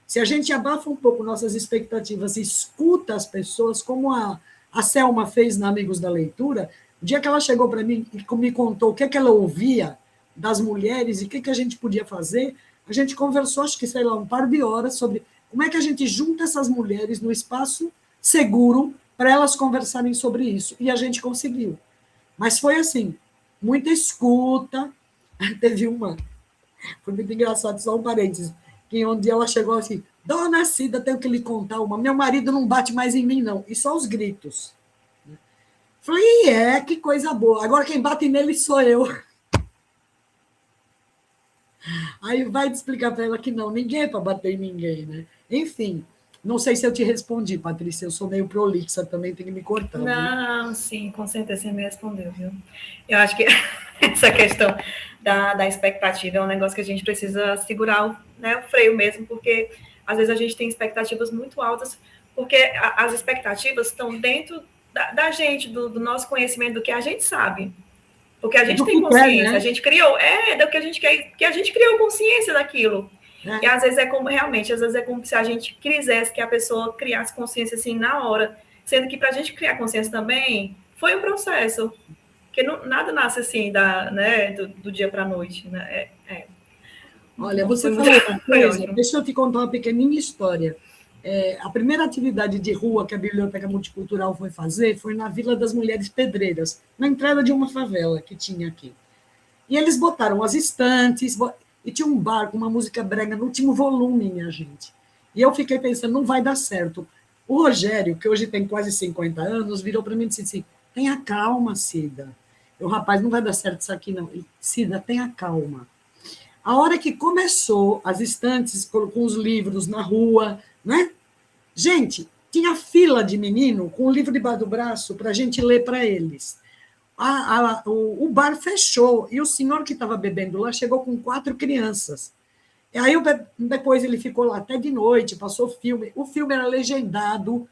Se a gente abafa um pouco nossas expectativas e escuta as pessoas, como a Selma fez na Amigos da Leitura, o dia que ela chegou para mim e me contou o que, é que ela ouvia das mulheres e o que, que a gente podia fazer, a gente conversou, acho que, sei lá, um par de horas sobre como é que a gente junta essas mulheres no espaço seguro para elas conversarem sobre isso. E a gente conseguiu. Mas foi assim, muita escuta. Teve uma, foi muito engraçado, só um parênteses, que um dia ela chegou assim, Dona Cida, tenho que lhe contar uma, meu marido não bate mais em mim, não, e só os gritos. Falei, que coisa boa, agora quem bate nele sou eu. Aí vai te explicar para ela que não, ninguém é para bater em ninguém, né? Enfim, não sei se eu te respondi, Patrícia, eu sou meio prolixa também, tem que me cortar. Não, viu? Sim, com certeza você me respondeu, viu? Eu acho que essa questão da expectativa é um negócio que a gente precisa segurar o freio mesmo, porque às vezes a gente tem expectativas muito altas, porque as expectativas estão dentro da gente, do nosso conhecimento, do que a gente sabe. Porque a gente do tem que consciência, quer, né? a gente criou, do que a gente quer, que a gente criou consciência daquilo. É. E às vezes é como, realmente, às vezes é como se a gente quisesse que a pessoa criasse consciência assim na hora, sendo que para a gente criar consciência também foi um processo, porque não, nada nasce assim né, do dia para a noite, né? Olha, Foi você muito, falou uma foi coisa, ótimo. deixa eu te contar uma pequenina história. A primeira atividade de rua que a Biblioteca Multicultural foi fazer foi na Vila das Mulheres Pedreiras, na entrada de uma favela que tinha aqui. E eles botaram as estantes, e tinha um bar com uma música brega no último volume, minha gente. E eu fiquei pensando, não vai dar certo. O Rogério, que hoje tem quase 50 anos, virou para mim e disse assim, tenha calma, Cida. Eu, rapaz, não vai dar certo isso aqui, não. Cida, tenha calma. A hora que começou as estantes com os livros na rua, né? Gente, tinha fila de menino com o livro debaixo do braço para a gente ler para eles. O bar fechou e o senhor que estava bebendo lá chegou com 4 crianças. E aí depois ele ficou lá até de noite, passou filme. O filme era legendado,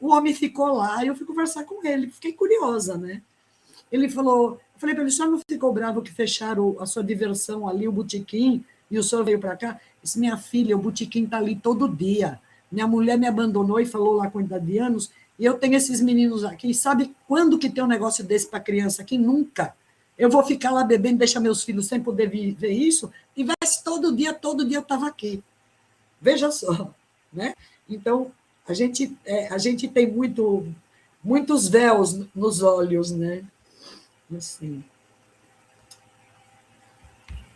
o homem ficou lá e eu fui conversar com ele. Fiquei curiosa, né? Ele falou, eu falei para ele, o senhor não ficou bravo que fecharam a sua diversão ali, o botequim, e o senhor veio para cá? Disse, minha filha, o botequim está ali todo dia. Minha mulher me abandonou e falou lá a quantidade de anos, e eu tenho esses meninos aqui. E sabe quando que tem um negócio desse para criança aqui? Nunca. Eu vou ficar lá bebendo, deixar meus filhos sem poder ver isso? Tivesse todo dia eu estava aqui. Veja só. Né? Então, a gente tem muitos véus nos olhos, né? Assim.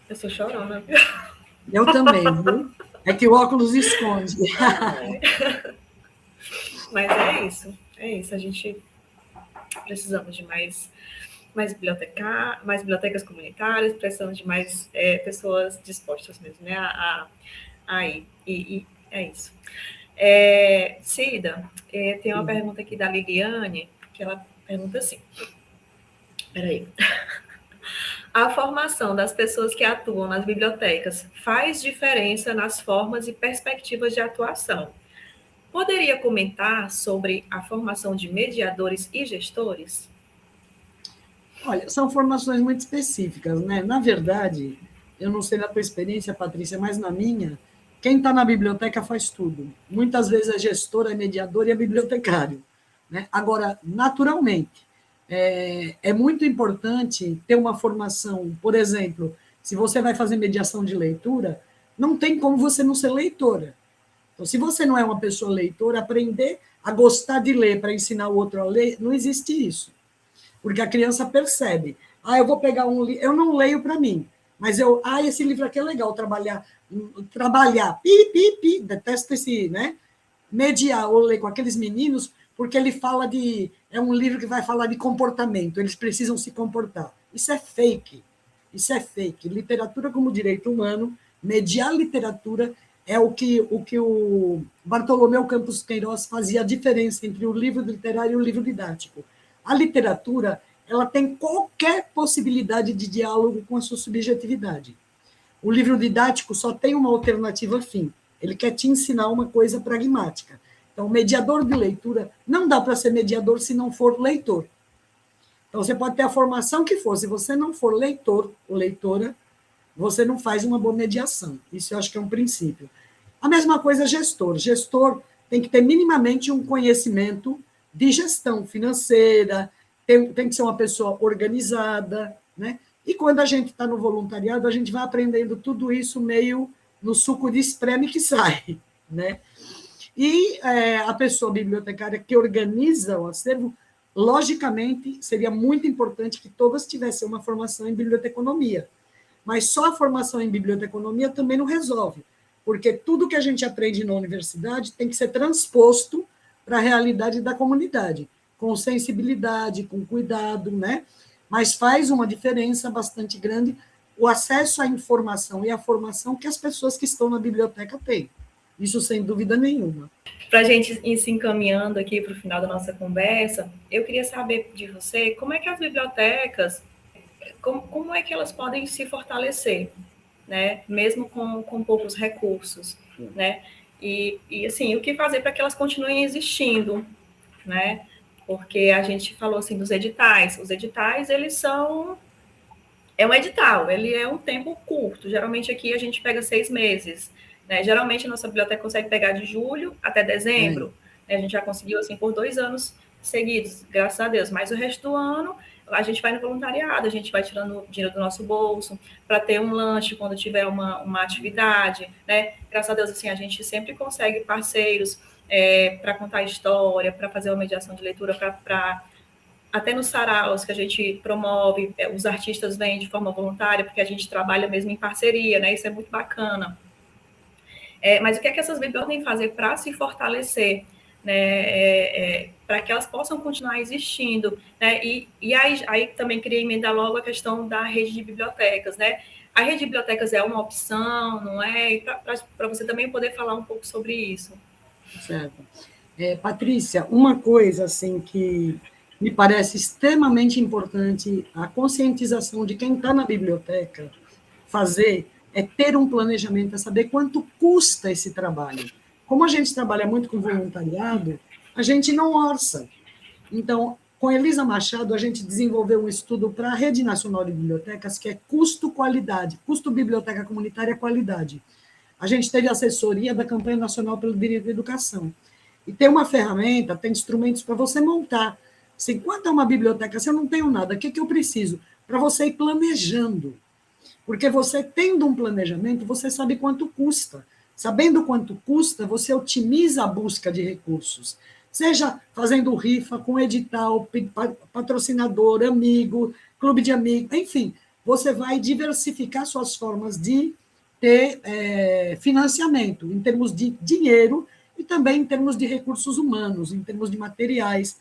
Eu sou chorona. Eu também, viu? É que o óculos esconde. Mas é isso. A gente precisamos de mais bibliotecas comunitárias, precisamos de mais pessoas dispostas mesmo, né, a ir. E é isso. Cida, tem uma pergunta aqui da Liliane, que ela pergunta assim, peraí. A formação das pessoas que atuam nas bibliotecas faz diferença nas formas e perspectivas de atuação. Poderia comentar sobre a formação de mediadores e gestores? Olha, são formações muito específicas, né? Na verdade, eu não sei na tua experiência, Patrícia, mas na minha, quem está na biblioteca faz tudo. Muitas vezes é gestor, é mediador e é bibliotecário. Né? Agora, naturalmente, é muito importante ter uma formação, por exemplo, se você vai fazer mediação de leitura, não tem como você não ser leitora. Então, se você não é uma pessoa leitora, aprender a gostar de ler para ensinar o outro a ler, não existe isso. Porque a criança percebe. Eu vou pegar um livro, eu não leio para mim, mas esse livro aqui é legal, trabalhar, detesto esse, né? Mediar ou ler com aqueles meninos, porque ele fala é um livro que vai falar de comportamento, eles precisam se comportar. Isso é fake. Isso é fake. Literatura como direito humano, mediar literatura é o que o Bartolomeu Campos Queiroz fazia a diferença entre o livro literário e o livro didático. A literatura, ela tem qualquer possibilidade de diálogo com a sua subjetividade. O livro didático só tem uma alternativa fim. Ele quer te ensinar uma coisa pragmática. Então, mediador de leitura, não dá para ser mediador se não for leitor. Então, você pode ter a formação que for, se você não for leitor ou leitora, você não faz uma boa mediação. Isso eu acho que é um princípio. A mesma coisa gestor. Gestor tem que ter minimamente um conhecimento de gestão financeira, tem que ser uma pessoa organizada, né? E quando a gente está no voluntariado, a gente vai aprendendo tudo isso meio no suco de espreme que sai, né? E a pessoa bibliotecária que organiza o acervo, logicamente, seria muito importante que todas tivessem uma formação em biblioteconomia. Mas só a formação em biblioteconomia também não resolve, porque tudo que a gente aprende na universidade tem que ser transposto para a realidade da comunidade, com sensibilidade, com cuidado, né? Mas faz uma diferença bastante grande o acesso à informação e à formação que as pessoas que estão na biblioteca têm. Isso sem dúvida nenhuma. Para a gente ir se encaminhando aqui para o final da nossa conversa, eu queria saber de você como é que as bibliotecas, como é que elas podem se fortalecer, né? Mesmo com poucos recursos, né? E assim, o que fazer para que elas continuem existindo, né? Porque a gente falou assim dos editais. Os editais, eles são É um edital, ele é um tempo curto. Geralmente aqui a gente pega 6 meses. Né? Geralmente a nossa biblioteca consegue pegar de julho até dezembro. Né? A gente já conseguiu assim por 2 anos seguidos, graças a Deus. Mas o resto do ano a gente vai no voluntariado, a gente vai tirando dinheiro do nosso bolso para ter um lanche quando tiver uma atividade. Né? Graças a Deus assim a gente sempre consegue parceiros para contar história, para fazer uma mediação de leitura, para até nos saraus que a gente promove, os artistas vêm de forma voluntária, porque a gente trabalha mesmo em parceria, né? Isso é muito bacana. Mas o que é que essas bibliotecas podem fazer para se fortalecer, né? Para que elas possam continuar existindo, né? E aí também queria emendar logo a questão da rede de bibliotecas, né? A rede de bibliotecas é uma opção, não é? Para você também poder falar um pouco sobre isso. Certo. Patrícia, uma coisa assim que me parece extremamente importante a conscientização de quem está na biblioteca fazer é ter um planejamento, é saber quanto custa esse trabalho. Como a gente trabalha muito com voluntariado, a gente não orça. Então, com Elisa Machado, a gente desenvolveu um estudo para a Rede Nacional de Bibliotecas, que é custo-qualidade, custo biblioteca comunitária qualidade. A gente teve assessoria da Campanha Nacional pelo Direito à Educação. E tem uma ferramenta, tem instrumentos para você montar. Assim, quanto é uma biblioteca, se eu não tenho nada, o que eu preciso? Para você ir planejando. Porque você, tendo um planejamento, você sabe quanto custa. Sabendo quanto custa, você otimiza a busca de recursos. Seja fazendo rifa com edital, patrocinador, amigo, clube de amigos, enfim, você vai diversificar suas formas de ter financiamento, em termos de dinheiro e também em termos de recursos humanos, em termos de materiais,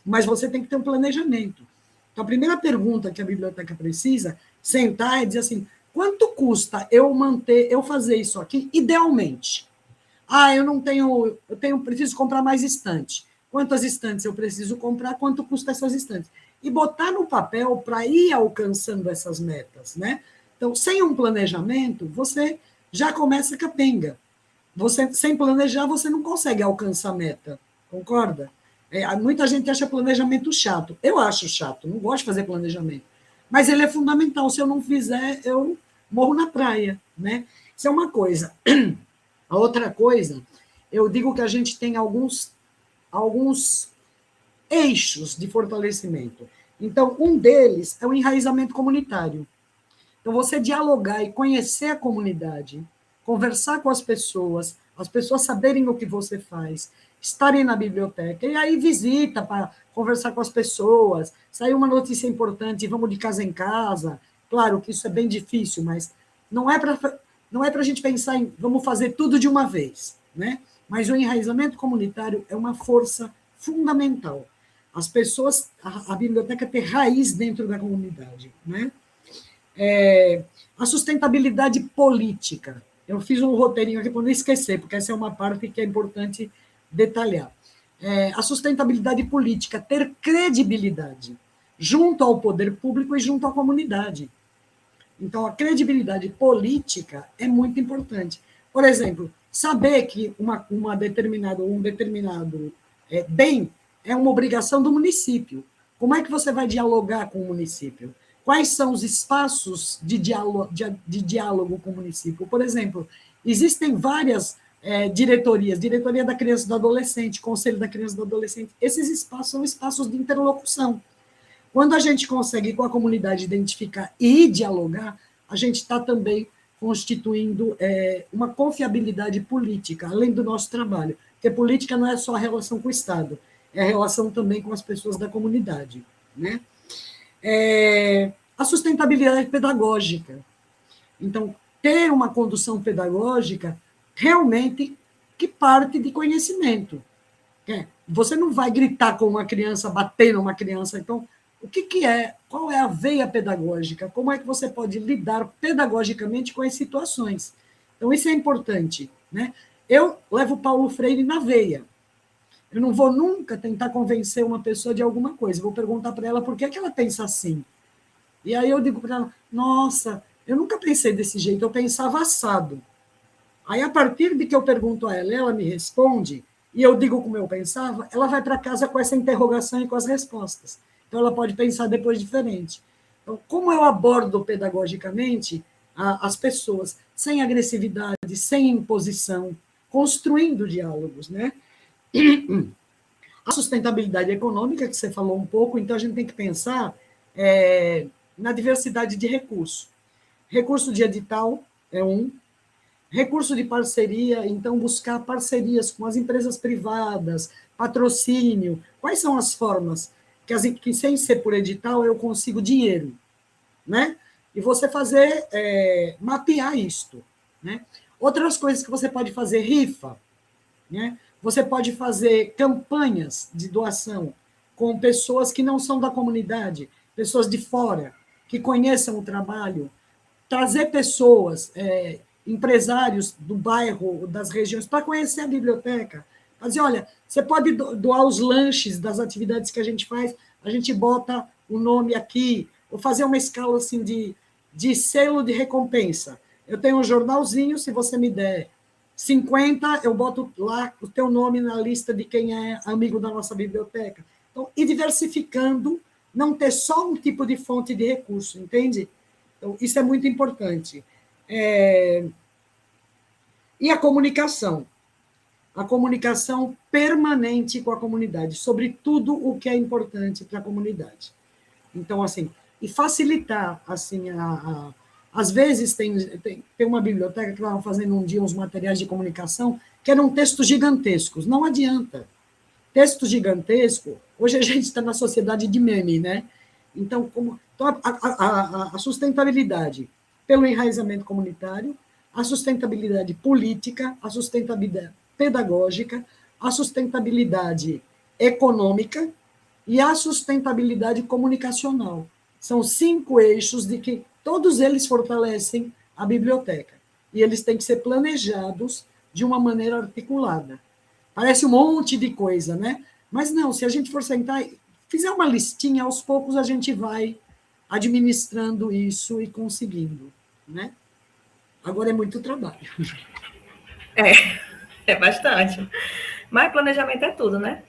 mas você tem que ter um planejamento. Então, a primeira pergunta que a biblioteca precisa sentar e dizer assim, quanto custa eu fazer isso aqui idealmente? Eu não tenho, preciso comprar mais estante. Quantas estantes eu preciso comprar? Quanto custa essas estantes? E botar no papel para ir alcançando essas metas, né? Então, sem um planejamento, você já começa capenga. Você, sem planejar, você não consegue alcançar a meta, concorda? Muita gente acha planejamento chato. Eu acho chato, não gosto de fazer planejamento. Mas ele é fundamental. Se eu não fizer, eu morro na praia, né? Isso é uma coisa. A outra coisa, eu digo que a gente tem alguns eixos de fortalecimento. Então, um deles é o enraizamento comunitário. Então, você dialogar e conhecer a comunidade, conversar com as pessoas saberem o que você faz, estarem na biblioteca, e aí visita para conversar com as pessoas, saiu uma notícia importante, vamos de casa em casa. Claro que isso é bem difícil, mas não é para a gente pensar em vamos fazer tudo de uma vez, né? Mas o enraizamento comunitário é uma força fundamental. As pessoas, a biblioteca ter raiz dentro da comunidade, né? A sustentabilidade política. Eu fiz um roteirinho aqui para não esquecer, porque essa é uma parte que é importante detalhar. A sustentabilidade política, ter credibilidade junto ao poder público e junto à comunidade. Então, a credibilidade política é muito importante. Por exemplo, saber que um determinado bem é uma obrigação do município. Como é que você vai dialogar com o município? Quais são os espaços de diálogo com o município? Por exemplo, existem várias diretorias, diretoria da criança e do adolescente, conselho da criança e do adolescente. Esses espaços são espaços de interlocução. Quando a gente consegue, com a comunidade, identificar e dialogar, a gente está também constituindo uma confiabilidade política, além do nosso trabalho. Porque política não é só a relação com o Estado, é a relação também com as pessoas da comunidade, né? A sustentabilidade pedagógica. Então, ter uma condução pedagógica realmente que parte de conhecimento. Você não vai gritar com uma criança, bater numa criança. Então, qual é a veia pedagógica? Como é que você pode lidar pedagogicamente com as situações? Então, isso é importante, né? Eu levo Paulo Freire na veia. Eu não vou nunca tentar convencer uma pessoa de alguma coisa. Vou perguntar para ela por que ela pensa assim. E aí eu digo para ela, nossa, eu nunca pensei desse jeito, eu pensava assado. Aí, a partir de que eu pergunto a ela, ela me responde, e eu digo como eu pensava, ela vai para casa com essa interrogação e com as respostas. Então, ela pode pensar depois diferente. Então, como eu abordo pedagogicamente as pessoas sem agressividade, sem imposição, construindo diálogos, né? A sustentabilidade econômica, que você falou um pouco, então a gente tem que pensar na diversidade de recursos. Recurso de edital é um, recurso de parceria, então buscar parcerias com as empresas privadas, patrocínio. Quais são as formas que sem ser por edital, eu consigo dinheiro, né? E você fazer, mapear isto, né? Outras coisas que você pode fazer, rifa, né? Você pode fazer campanhas de doação com pessoas que não são da comunidade, pessoas de fora, que conheçam o trabalho, trazer pessoas, empresários do bairro, das regiões, para conhecer a biblioteca. Fazer, olha, você pode doar os lanches das atividades que a gente bota o nome aqui, ou fazer uma escala assim de selo de recompensa. Eu tenho um jornalzinho, se você me der 50, eu boto lá o teu nome na lista de quem é amigo da nossa biblioteca. Então, e diversificando, não ter só um tipo de fonte de recurso, entende? Então, isso é muito importante. E a comunicação permanente com a comunidade, sobre tudo o que é importante para a comunidade. Então, assim, e facilitar, assim, às vezes tem uma biblioteca que estava fazendo um dia uns materiais de comunicação que eram textos gigantescos, não adianta. Texto gigantesco, hoje a gente está na sociedade de meme, né? Então, a sustentabilidade pelo enraizamento comunitário, a sustentabilidade política, a sustentabilidade pedagógica, a sustentabilidade econômica e a sustentabilidade comunicacional. São 5 eixos de que todos eles fortalecem a biblioteca. E eles têm que ser planejados de uma maneira articulada. Parece um monte de coisa, né? Mas não, se a gente for sentar e fizer uma listinha, aos poucos a gente vai administrando isso e conseguindo, né? Agora é muito trabalho. É bastante. Mas planejamento é tudo, né?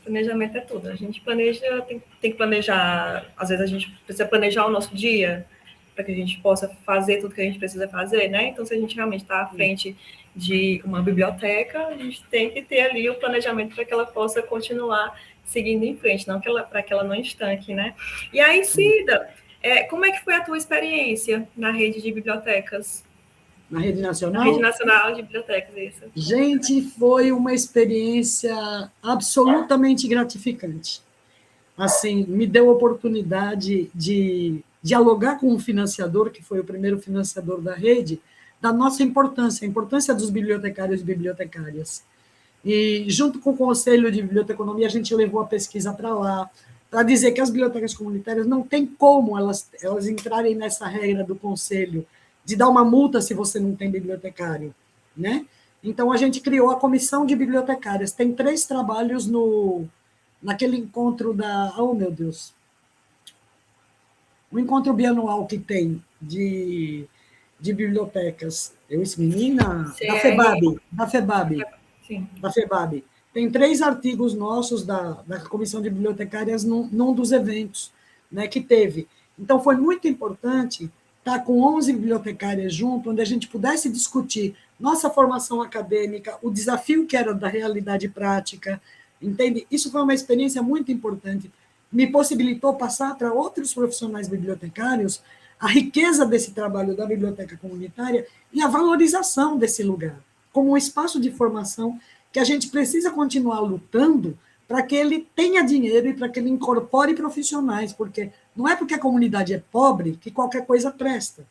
Planejamento é tudo. A gente planeja, tem que planejar. Às vezes a gente precisa planejar o nosso dia para que a gente possa fazer tudo que a gente precisa fazer, né? Então, se a gente realmente está à frente de uma biblioteca, a gente tem que ter ali o planejamento para que ela possa continuar seguindo em frente, não para que ela não estanque, né? E aí, Cida, como é que foi a tua experiência na rede de bibliotecas? Na Rede Nacional? Na Rede Nacional de Bibliotecas, isso. Gente, foi uma experiência absolutamente gratificante. Assim, me deu a oportunidade de dialogar com o financiador, que foi o primeiro financiador da rede, da nossa importância, a importância dos bibliotecários e bibliotecárias. E, junto com o Conselho de Biblioteconomia, a gente levou a pesquisa para lá, para dizer que as bibliotecas comunitárias não tem como elas entrarem nessa regra do Conselho de dar uma multa se você não tem bibliotecário, né? Então, a gente criou a Comissão de Bibliotecárias. Tem 3 trabalhos naquele encontro oh, meu Deus, o encontro bianual que tem de bibliotecas, menina, da FEBAB. Sim. Da FEBAB. Tem 3 artigos nossos da Comissão de Bibliotecárias num dos eventos, né, que teve. Então, foi muito importante estar com 11 bibliotecárias junto, onde a gente pudesse discutir nossa formação acadêmica, o desafio que era da realidade prática, entende? Isso foi uma experiência muito importante. Me possibilitou passar para outros profissionais bibliotecários a riqueza desse trabalho da biblioteca comunitária e a valorização desse lugar, como um espaço de formação que a gente precisa continuar lutando para que ele tenha dinheiro e para que ele incorpore profissionais, porque não é porque a comunidade é pobre que qualquer coisa presta.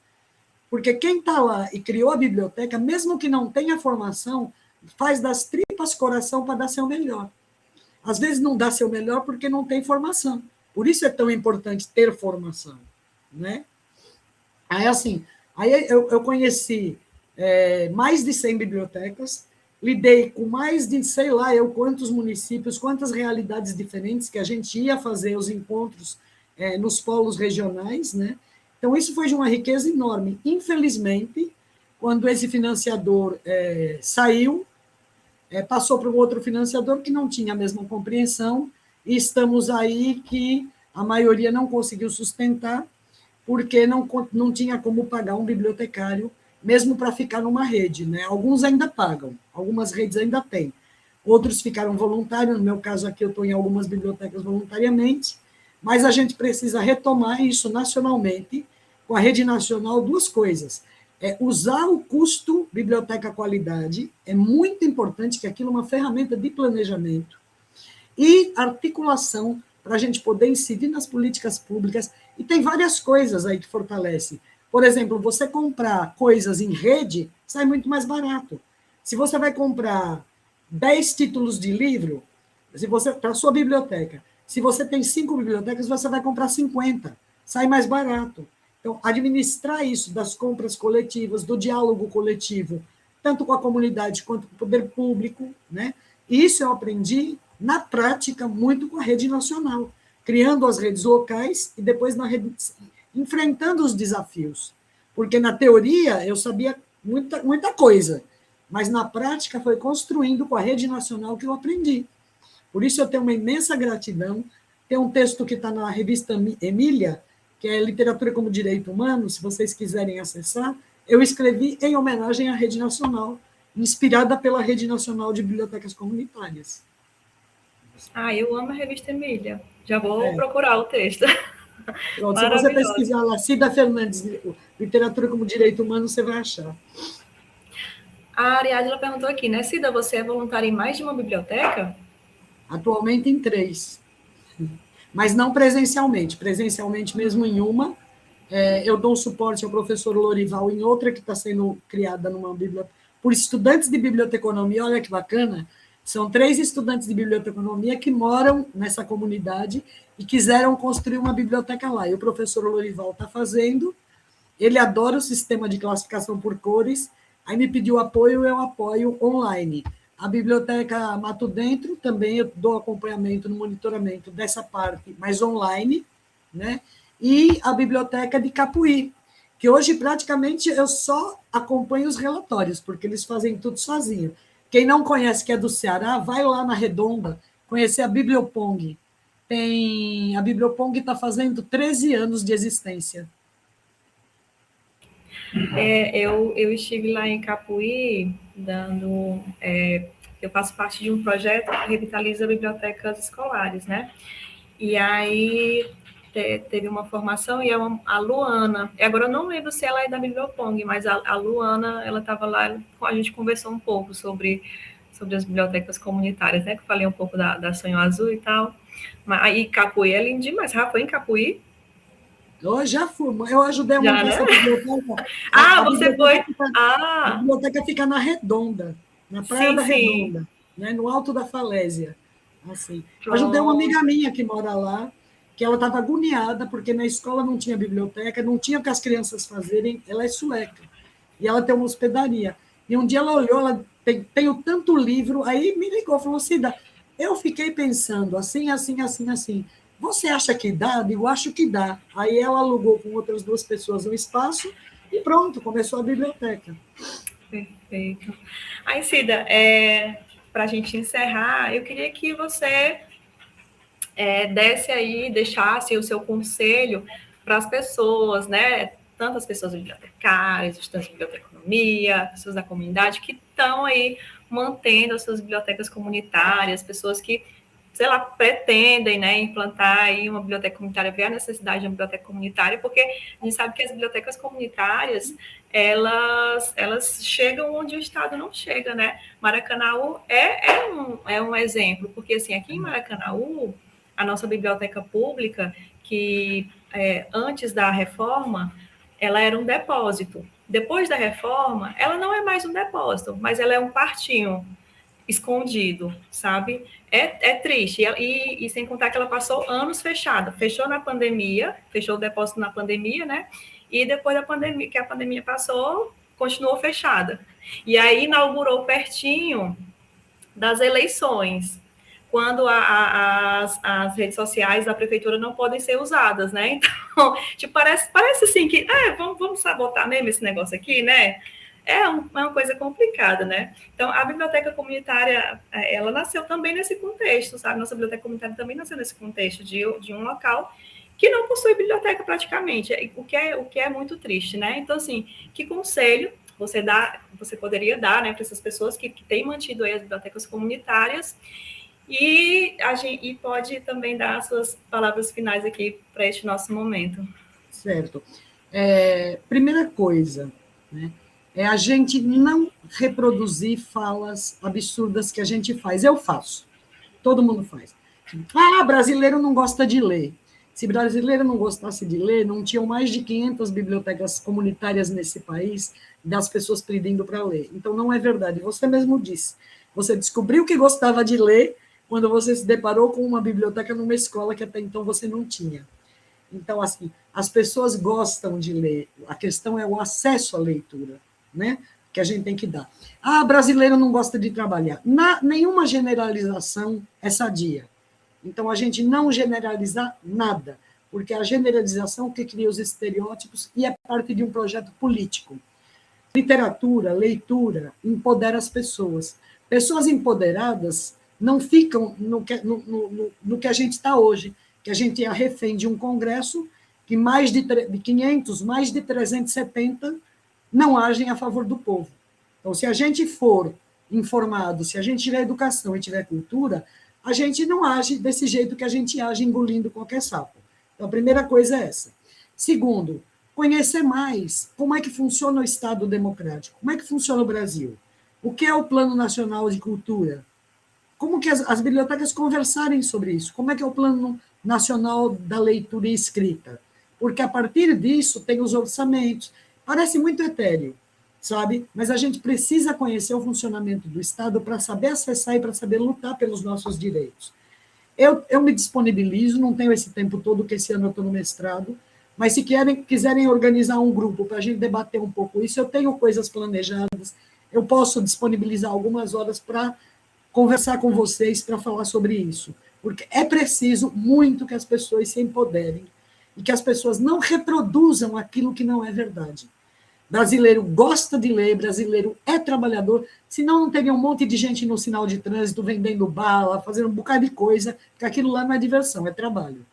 Porque quem está lá e criou a biblioteca, mesmo que não tenha formação, faz das tripas coração para dar seu melhor. Às vezes não dá seu melhor porque não tem formação. Por isso é tão importante ter formação, né? Aí, assim, eu conheci mais de 100 bibliotecas, lidei com mais de, sei lá, quantos municípios, quantas realidades diferentes que a gente ia fazer os encontros nos polos regionais, né? Então, isso foi de uma riqueza enorme. Infelizmente, quando esse financiador saiu, passou para um outro financiador que não tinha a mesma compreensão, e estamos aí que a maioria não conseguiu sustentar, porque não tinha como pagar um bibliotecário, mesmo para ficar numa rede, né? Alguns ainda pagam, algumas redes ainda têm. Outros ficaram voluntários, no meu caso aqui eu estou em algumas bibliotecas voluntariamente, mas a gente precisa retomar isso nacionalmente, com a rede nacional, duas coisas. Usar o custo biblioteca qualidade, é muito importante que aquilo é uma ferramenta de planejamento, e articulação para a gente poder incidir nas políticas públicas, e tem várias coisas aí que fortalece. Por exemplo, você comprar coisas em rede sai muito mais barato. Se você vai comprar 10 títulos de livro, se você para a sua biblioteca, se você tem 5 bibliotecas, você vai comprar 50, sai mais barato. Então, administrar isso das compras coletivas, do diálogo coletivo, tanto com a comunidade quanto com o poder público, né? Isso eu aprendi na prática muito com a rede nacional, criando as redes locais e depois na rede, enfrentando os desafios. Porque na teoria eu sabia muita coisa, mas na prática foi construindo com a rede nacional que eu aprendi. Por isso eu tenho uma imensa gratidão. Tem um texto que está na revista Emília, que é Literatura como Direito Humano, se vocês quiserem acessar, eu escrevi em homenagem à Rede Nacional, inspirada pela Rede Nacional de Bibliotecas Comunitárias. Eu amo a revista Emília. Já vou procurar o texto. Pronto, se você pesquisar lá, Cida Fernandes, Literatura como Direito Humano, você vai achar. A Ariadna perguntou aqui, né, Cida, você é voluntária em mais de uma biblioteca? Atualmente em 3, mas não presencialmente. Presencialmente mesmo em uma. Eu dou suporte ao professor Lorival em outra que está sendo criada numa biblioteca, por estudantes de biblioteconomia, olha que bacana, são 3 estudantes de biblioteconomia que moram nessa comunidade e quiseram construir uma biblioteca lá. E o professor Lorival está fazendo, ele adora o sistema de classificação por cores, aí me pediu apoio, eu apoio online. A biblioteca Mato Dentro, também eu dou acompanhamento no monitoramento dessa parte, mas online, né? E a biblioteca de Capuí, que hoje praticamente eu só acompanho os relatórios, porque eles fazem tudo sozinho. Quem não conhece, que é do Ceará, vai lá na Redonda, conhecer a Bibliopong. A Bibliopong está fazendo 13 anos de existência. Eu estive lá em Capuí, eu faço parte de um projeto que revitaliza bibliotecas escolares, né? E aí teve uma formação e a Luana, agora eu não lembro se ela é da Bibliopong, mas a Luana, ela estava lá, a gente conversou um pouco sobre as bibliotecas comunitárias, né? Que eu falei um pouco da Sonho Azul e tal. Mas aí Capuí é lindo demais. Rafa, foi em Capuí? Eu já fui, eu ajudei a montar, né, essa biblioteca. Você foi? A biblioteca fica na Redonda, na Praia da Redonda, né, no alto da Falésia. Assim. Ajudei uma amiga minha que mora lá, que ela estava agoniada, porque na escola não tinha biblioteca, não tinha o que as crianças fazerem, ela é sueca, e ela tem uma hospedaria. E um dia ela olhou, ela tenho tanto livro, aí me ligou, falou, Cida, eu fiquei pensando assim, assim, assim, assim, você acha que dá? Eu acho que dá. Aí ela alugou com outras 2 pessoas um espaço e pronto, começou a biblioteca. Perfeito. Aí, Cida, para a gente encerrar, eu queria que você desse aí, deixasse o seu conselho para as pessoas, né? Tanto as pessoas bibliotecárias, estudantes de biblioteconomia, pessoas da comunidade que estão aí mantendo as suas bibliotecas comunitárias, pessoas que, sei lá, pretendem, né, implantar aí uma biblioteca comunitária, ver a necessidade de uma biblioteca comunitária, porque a gente sabe que as bibliotecas comunitárias, elas chegam onde o Estado não chega, né? Maracanaú é um exemplo, porque, assim, aqui em Maracanaú, a nossa biblioteca pública, que antes da reforma, ela era um depósito. Depois da reforma, ela não é mais um depósito, mas ela é um quartinho escondido, sabe? É triste. E sem contar que ela passou anos fechada. Fechou na pandemia, fechou o depósito na pandemia, né? E depois da pandemia, que a pandemia passou, continuou fechada. E aí inaugurou pertinho das eleições, quando as redes sociais da prefeitura não podem ser usadas, né? Então, tipo, parece assim que, vamos sabotar mesmo esse negócio aqui, né? É uma coisa complicada, né? Então, a biblioteca comunitária, ela nasceu também nesse contexto, sabe? Nossa biblioteca comunitária também nasceu nesse contexto de um local que não possui biblioteca praticamente, o que é muito triste, né? Então, assim, que conselho você poderia dar, né, para essas pessoas que têm mantido aí as bibliotecas comunitárias e pode também dar as suas palavras finais aqui para este nosso momento. Certo. Primeira coisa, né, é a gente não reproduzir falas absurdas que a gente faz. Eu faço, todo mundo faz. Ah, brasileiro não gosta de ler. Se brasileiro não gostasse de ler, não tinham mais de 500 bibliotecas comunitárias nesse país das pessoas pedindo para ler. Então, não é verdade. Você mesmo disse. Você descobriu que gostava de ler quando você se deparou com uma biblioteca numa escola que até então você não tinha. Então, assim, as pessoas gostam de ler. A questão é o acesso à leitura, né? Que a gente tem que dar. Ah, brasileiro não gosta de trabalhar. Nenhuma generalização é sadia. Então, a gente não generalizar nada, porque a generalização que cria os estereótipos e é parte de um projeto político. Literatura, leitura, empodera as pessoas. Pessoas empoderadas não ficam no que a gente está hoje, que a gente é refém de um congresso que mais de 500, mais de 370 não agem a favor do povo. Então, se a gente for informado, se a gente tiver educação e tiver cultura, a gente não age desse jeito que a gente age engolindo qualquer sapo. Então, a primeira coisa é essa. Segundo, conhecer mais como é que funciona o Estado democrático, como é que funciona o Brasil, o que é o Plano Nacional de Cultura, como que as bibliotecas conversarem sobre isso, como é que é o Plano Nacional da Leitura e Escrita, porque a partir disso tem os orçamentos, parece muito etéreo, sabe? Mas a gente precisa conhecer o funcionamento do Estado para saber acessar e para saber lutar pelos nossos direitos. Eu me disponibilizo, não tenho esse tempo todo, que esse ano eu estou no mestrado, mas se quiserem organizar um grupo para a gente debater um pouco isso, eu tenho coisas planejadas, eu posso disponibilizar algumas horas para conversar com vocês, para falar sobre isso, porque é preciso muito que as pessoas se empoderem e que as pessoas não reproduzam aquilo que não é verdade. Brasileiro gosta de ler, brasileiro é trabalhador, senão não teria um monte de gente no sinal de trânsito vendendo bala, fazendo um bocado de coisa, porque aquilo lá não é diversão, é trabalho,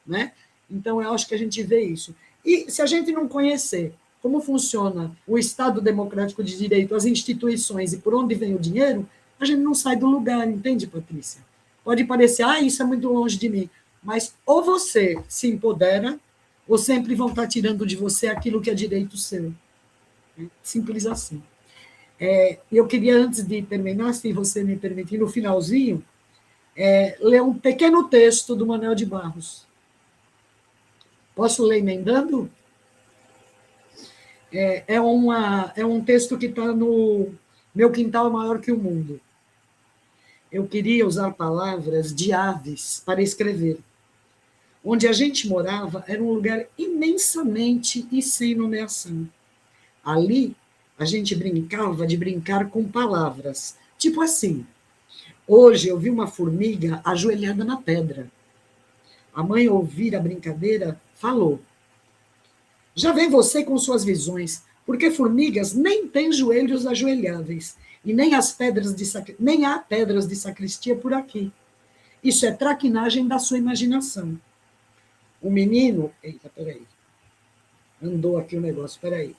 né? Então, eu acho que a gente vê isso. E se a gente não conhecer como funciona o Estado democrático de direito, as instituições e por onde vem o dinheiro, a gente não sai do lugar, entende, Patrícia? Pode parecer, isso é muito longe de mim, mas ou você se empodera, ou sempre vão estar tirando de você aquilo que é direito seu. Simples assim. Eu queria, antes de terminar, se você me permitir, no finalzinho, ler um pequeno texto do Manuel de Barros. Posso ler emendando? É um texto que está no Meu Quintal é Maior que o Mundo. Eu queria usar palavras de aves para escrever. Onde a gente morava era um lugar imensamente e sem nomeação. Ali, a gente brincava de brincar com palavras. Tipo assim, hoje eu vi uma formiga ajoelhada na pedra. A mãe, ao ouvir a brincadeira, falou: já vem você com suas visões, porque formigas nem têm joelhos ajoelháveis, e nem há pedras de sacristia por aqui. Isso é traquinagem da sua imaginação. O menino... Eita, peraí. Andou aqui o negócio, peraí.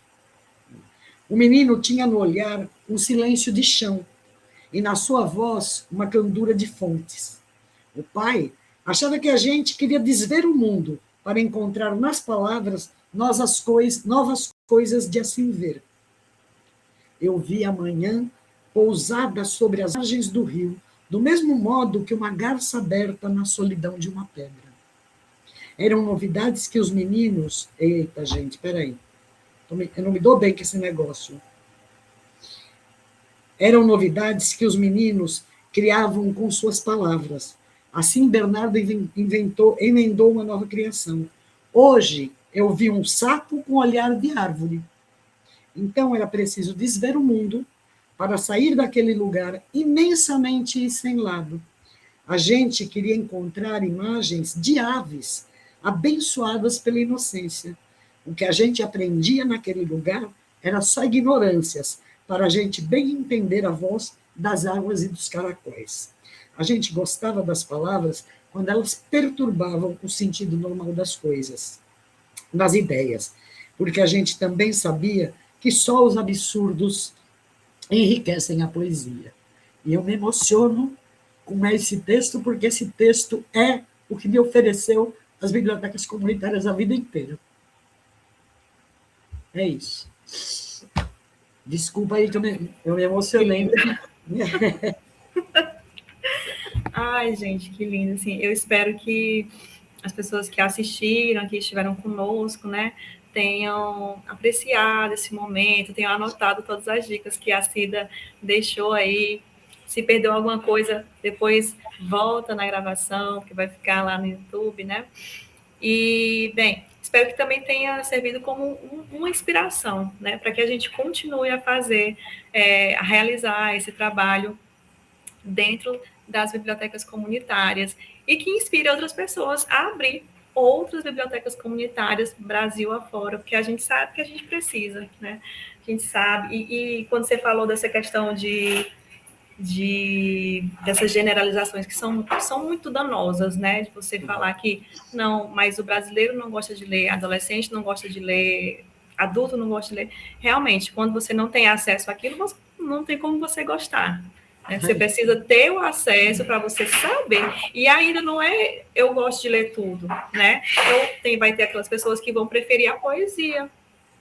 O menino tinha no olhar um silêncio de chão, e na sua voz uma candura de fontes. O pai achava que a gente queria desver o mundo para encontrar nas palavras novas coisas de assim ver. Eu vi a manhã pousada sobre as margens do rio, do mesmo modo que uma garça aberta na solidão de uma pedra. Eram novidades que os meninos... Eita, gente, peraí. Eu não me dou bem com esse negócio. Eram novidades que os meninos criavam com suas palavras. Assim, Bernardo emendou uma nova criação. Hoje, eu vi um sapo com olhar de árvore. Então, era preciso desver o mundo para sair daquele lugar imensamente sem lado. A gente queria encontrar imagens de aves abençoadas pela inocência. O que a gente aprendia naquele lugar era só ignorâncias, para a gente bem entender a voz das águas e dos caracóis. A gente gostava das palavras quando elas perturbavam o sentido normal das coisas, das ideias, porque a gente também sabia que só os absurdos enriquecem a poesia. E eu me emociono com esse texto, porque esse texto é o que me ofereceu as bibliotecas comunitárias a vida inteira. É isso. Desculpa aí que eu me emocionei. Ai, gente, que lindo. Assim, eu espero que as pessoas que assistiram, que estiveram conosco, né, tenham apreciado esse momento, tenham anotado todas as dicas que a Cida deixou aí. Se perdeu alguma coisa, depois volta na gravação, que vai ficar lá no YouTube, né? E, bem, espero que também tenha servido como uma inspiração, né, para que a gente continue a fazer, a realizar esse trabalho dentro das bibliotecas comunitárias e que inspire outras pessoas a abrir outras bibliotecas comunitárias Brasil afora, porque a gente sabe que a gente precisa, né? A gente sabe. E quando você falou dessa questão dessas generalizações que são muito danosas, né? De você falar que não, mas o brasileiro não gosta de ler, adolescente não gosta de ler, adulto não gosta de ler. Realmente, quando você não tem acesso àquilo, não tem como você gostar. Né? Você precisa ter o acesso para você saber. E ainda não é eu gosto de ler tudo, né? Vai ter aquelas pessoas que vão preferir a poesia,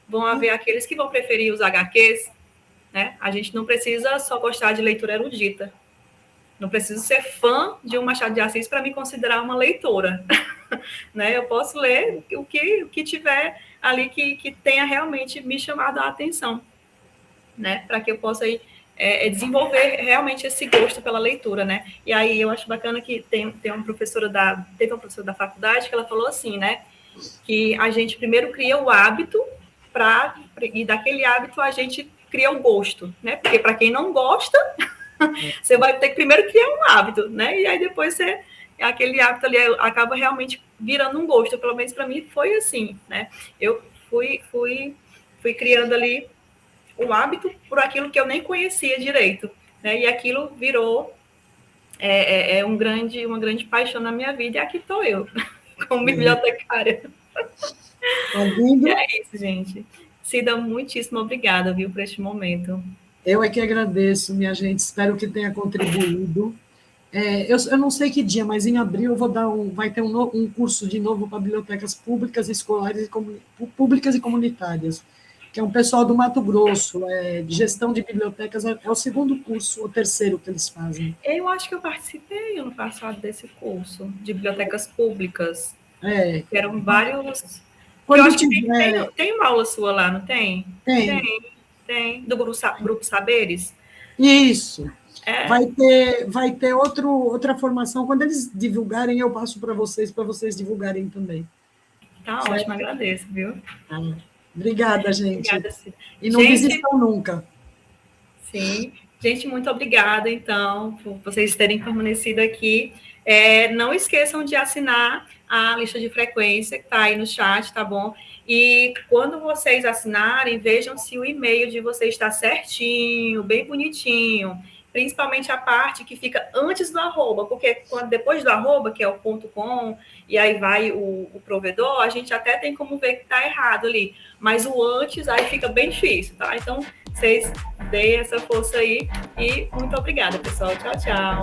vão haver aqueles que vão preferir os HQs, né? A gente não precisa só gostar de leitura erudita. Não preciso ser fã de um Machado de Assis para me considerar uma leitora. Né? Eu posso ler o que tiver ali que tenha realmente me chamado a atenção, né? Para que eu possa ir, desenvolver realmente esse gosto pela leitura, né? E aí eu acho bacana que teve uma professora da faculdade que ela falou assim, né? Que a gente primeiro cria o hábito e daquele hábito a gente cria o gosto, né? Porque para quem não gosta, você vai ter que primeiro criar um hábito, né? E aí depois aquele hábito ali acaba realmente virando um gosto. Pelo menos para mim foi assim, né? Eu fui criando ali um hábito por aquilo que eu nem conhecia direito, né? E aquilo virou uma grande paixão na minha vida, e aqui estou eu, como bibliotecária. E é isso, gente. Cida, muitíssimo obrigada, viu, por este momento. Eu é que agradeço, minha gente, espero que tenha contribuído. Eu não sei que dia, mas em abril vai ter um curso de novo para bibliotecas públicas, escolares, públicas e comunitárias, que é um pessoal do Mato Grosso, de gestão de bibliotecas, é o segundo curso, ou terceiro que eles fazem. Eu acho que eu participei ano passado desse curso de bibliotecas públicas. Eram vários... Quando eu acho que tem uma aula sua lá, não tem? Tem. Do Grupo Saberes? Isso. Vai ter outra formação. Quando eles divulgarem, eu passo para vocês divulgarem também. Tá ótimo, agradeço, viu? Obrigada, gente. Obrigada, Cida. E não desistam nunca. Sim. Gente, muito obrigada, então, por vocês terem permanecido aqui. Não esqueçam de assinar a lista de frequência que está aí no chat, tá bom? E quando vocês assinarem, vejam se o e-mail de vocês está certinho, bem bonitinho, principalmente a parte que fica antes do arroba, porque depois do arroba, que é o .com, e aí vai o provedor, a gente até tem como ver que está errado ali, mas o antes aí fica bem difícil, tá? Então, vocês deem essa força aí e muito obrigada, pessoal. Tchau, tchau.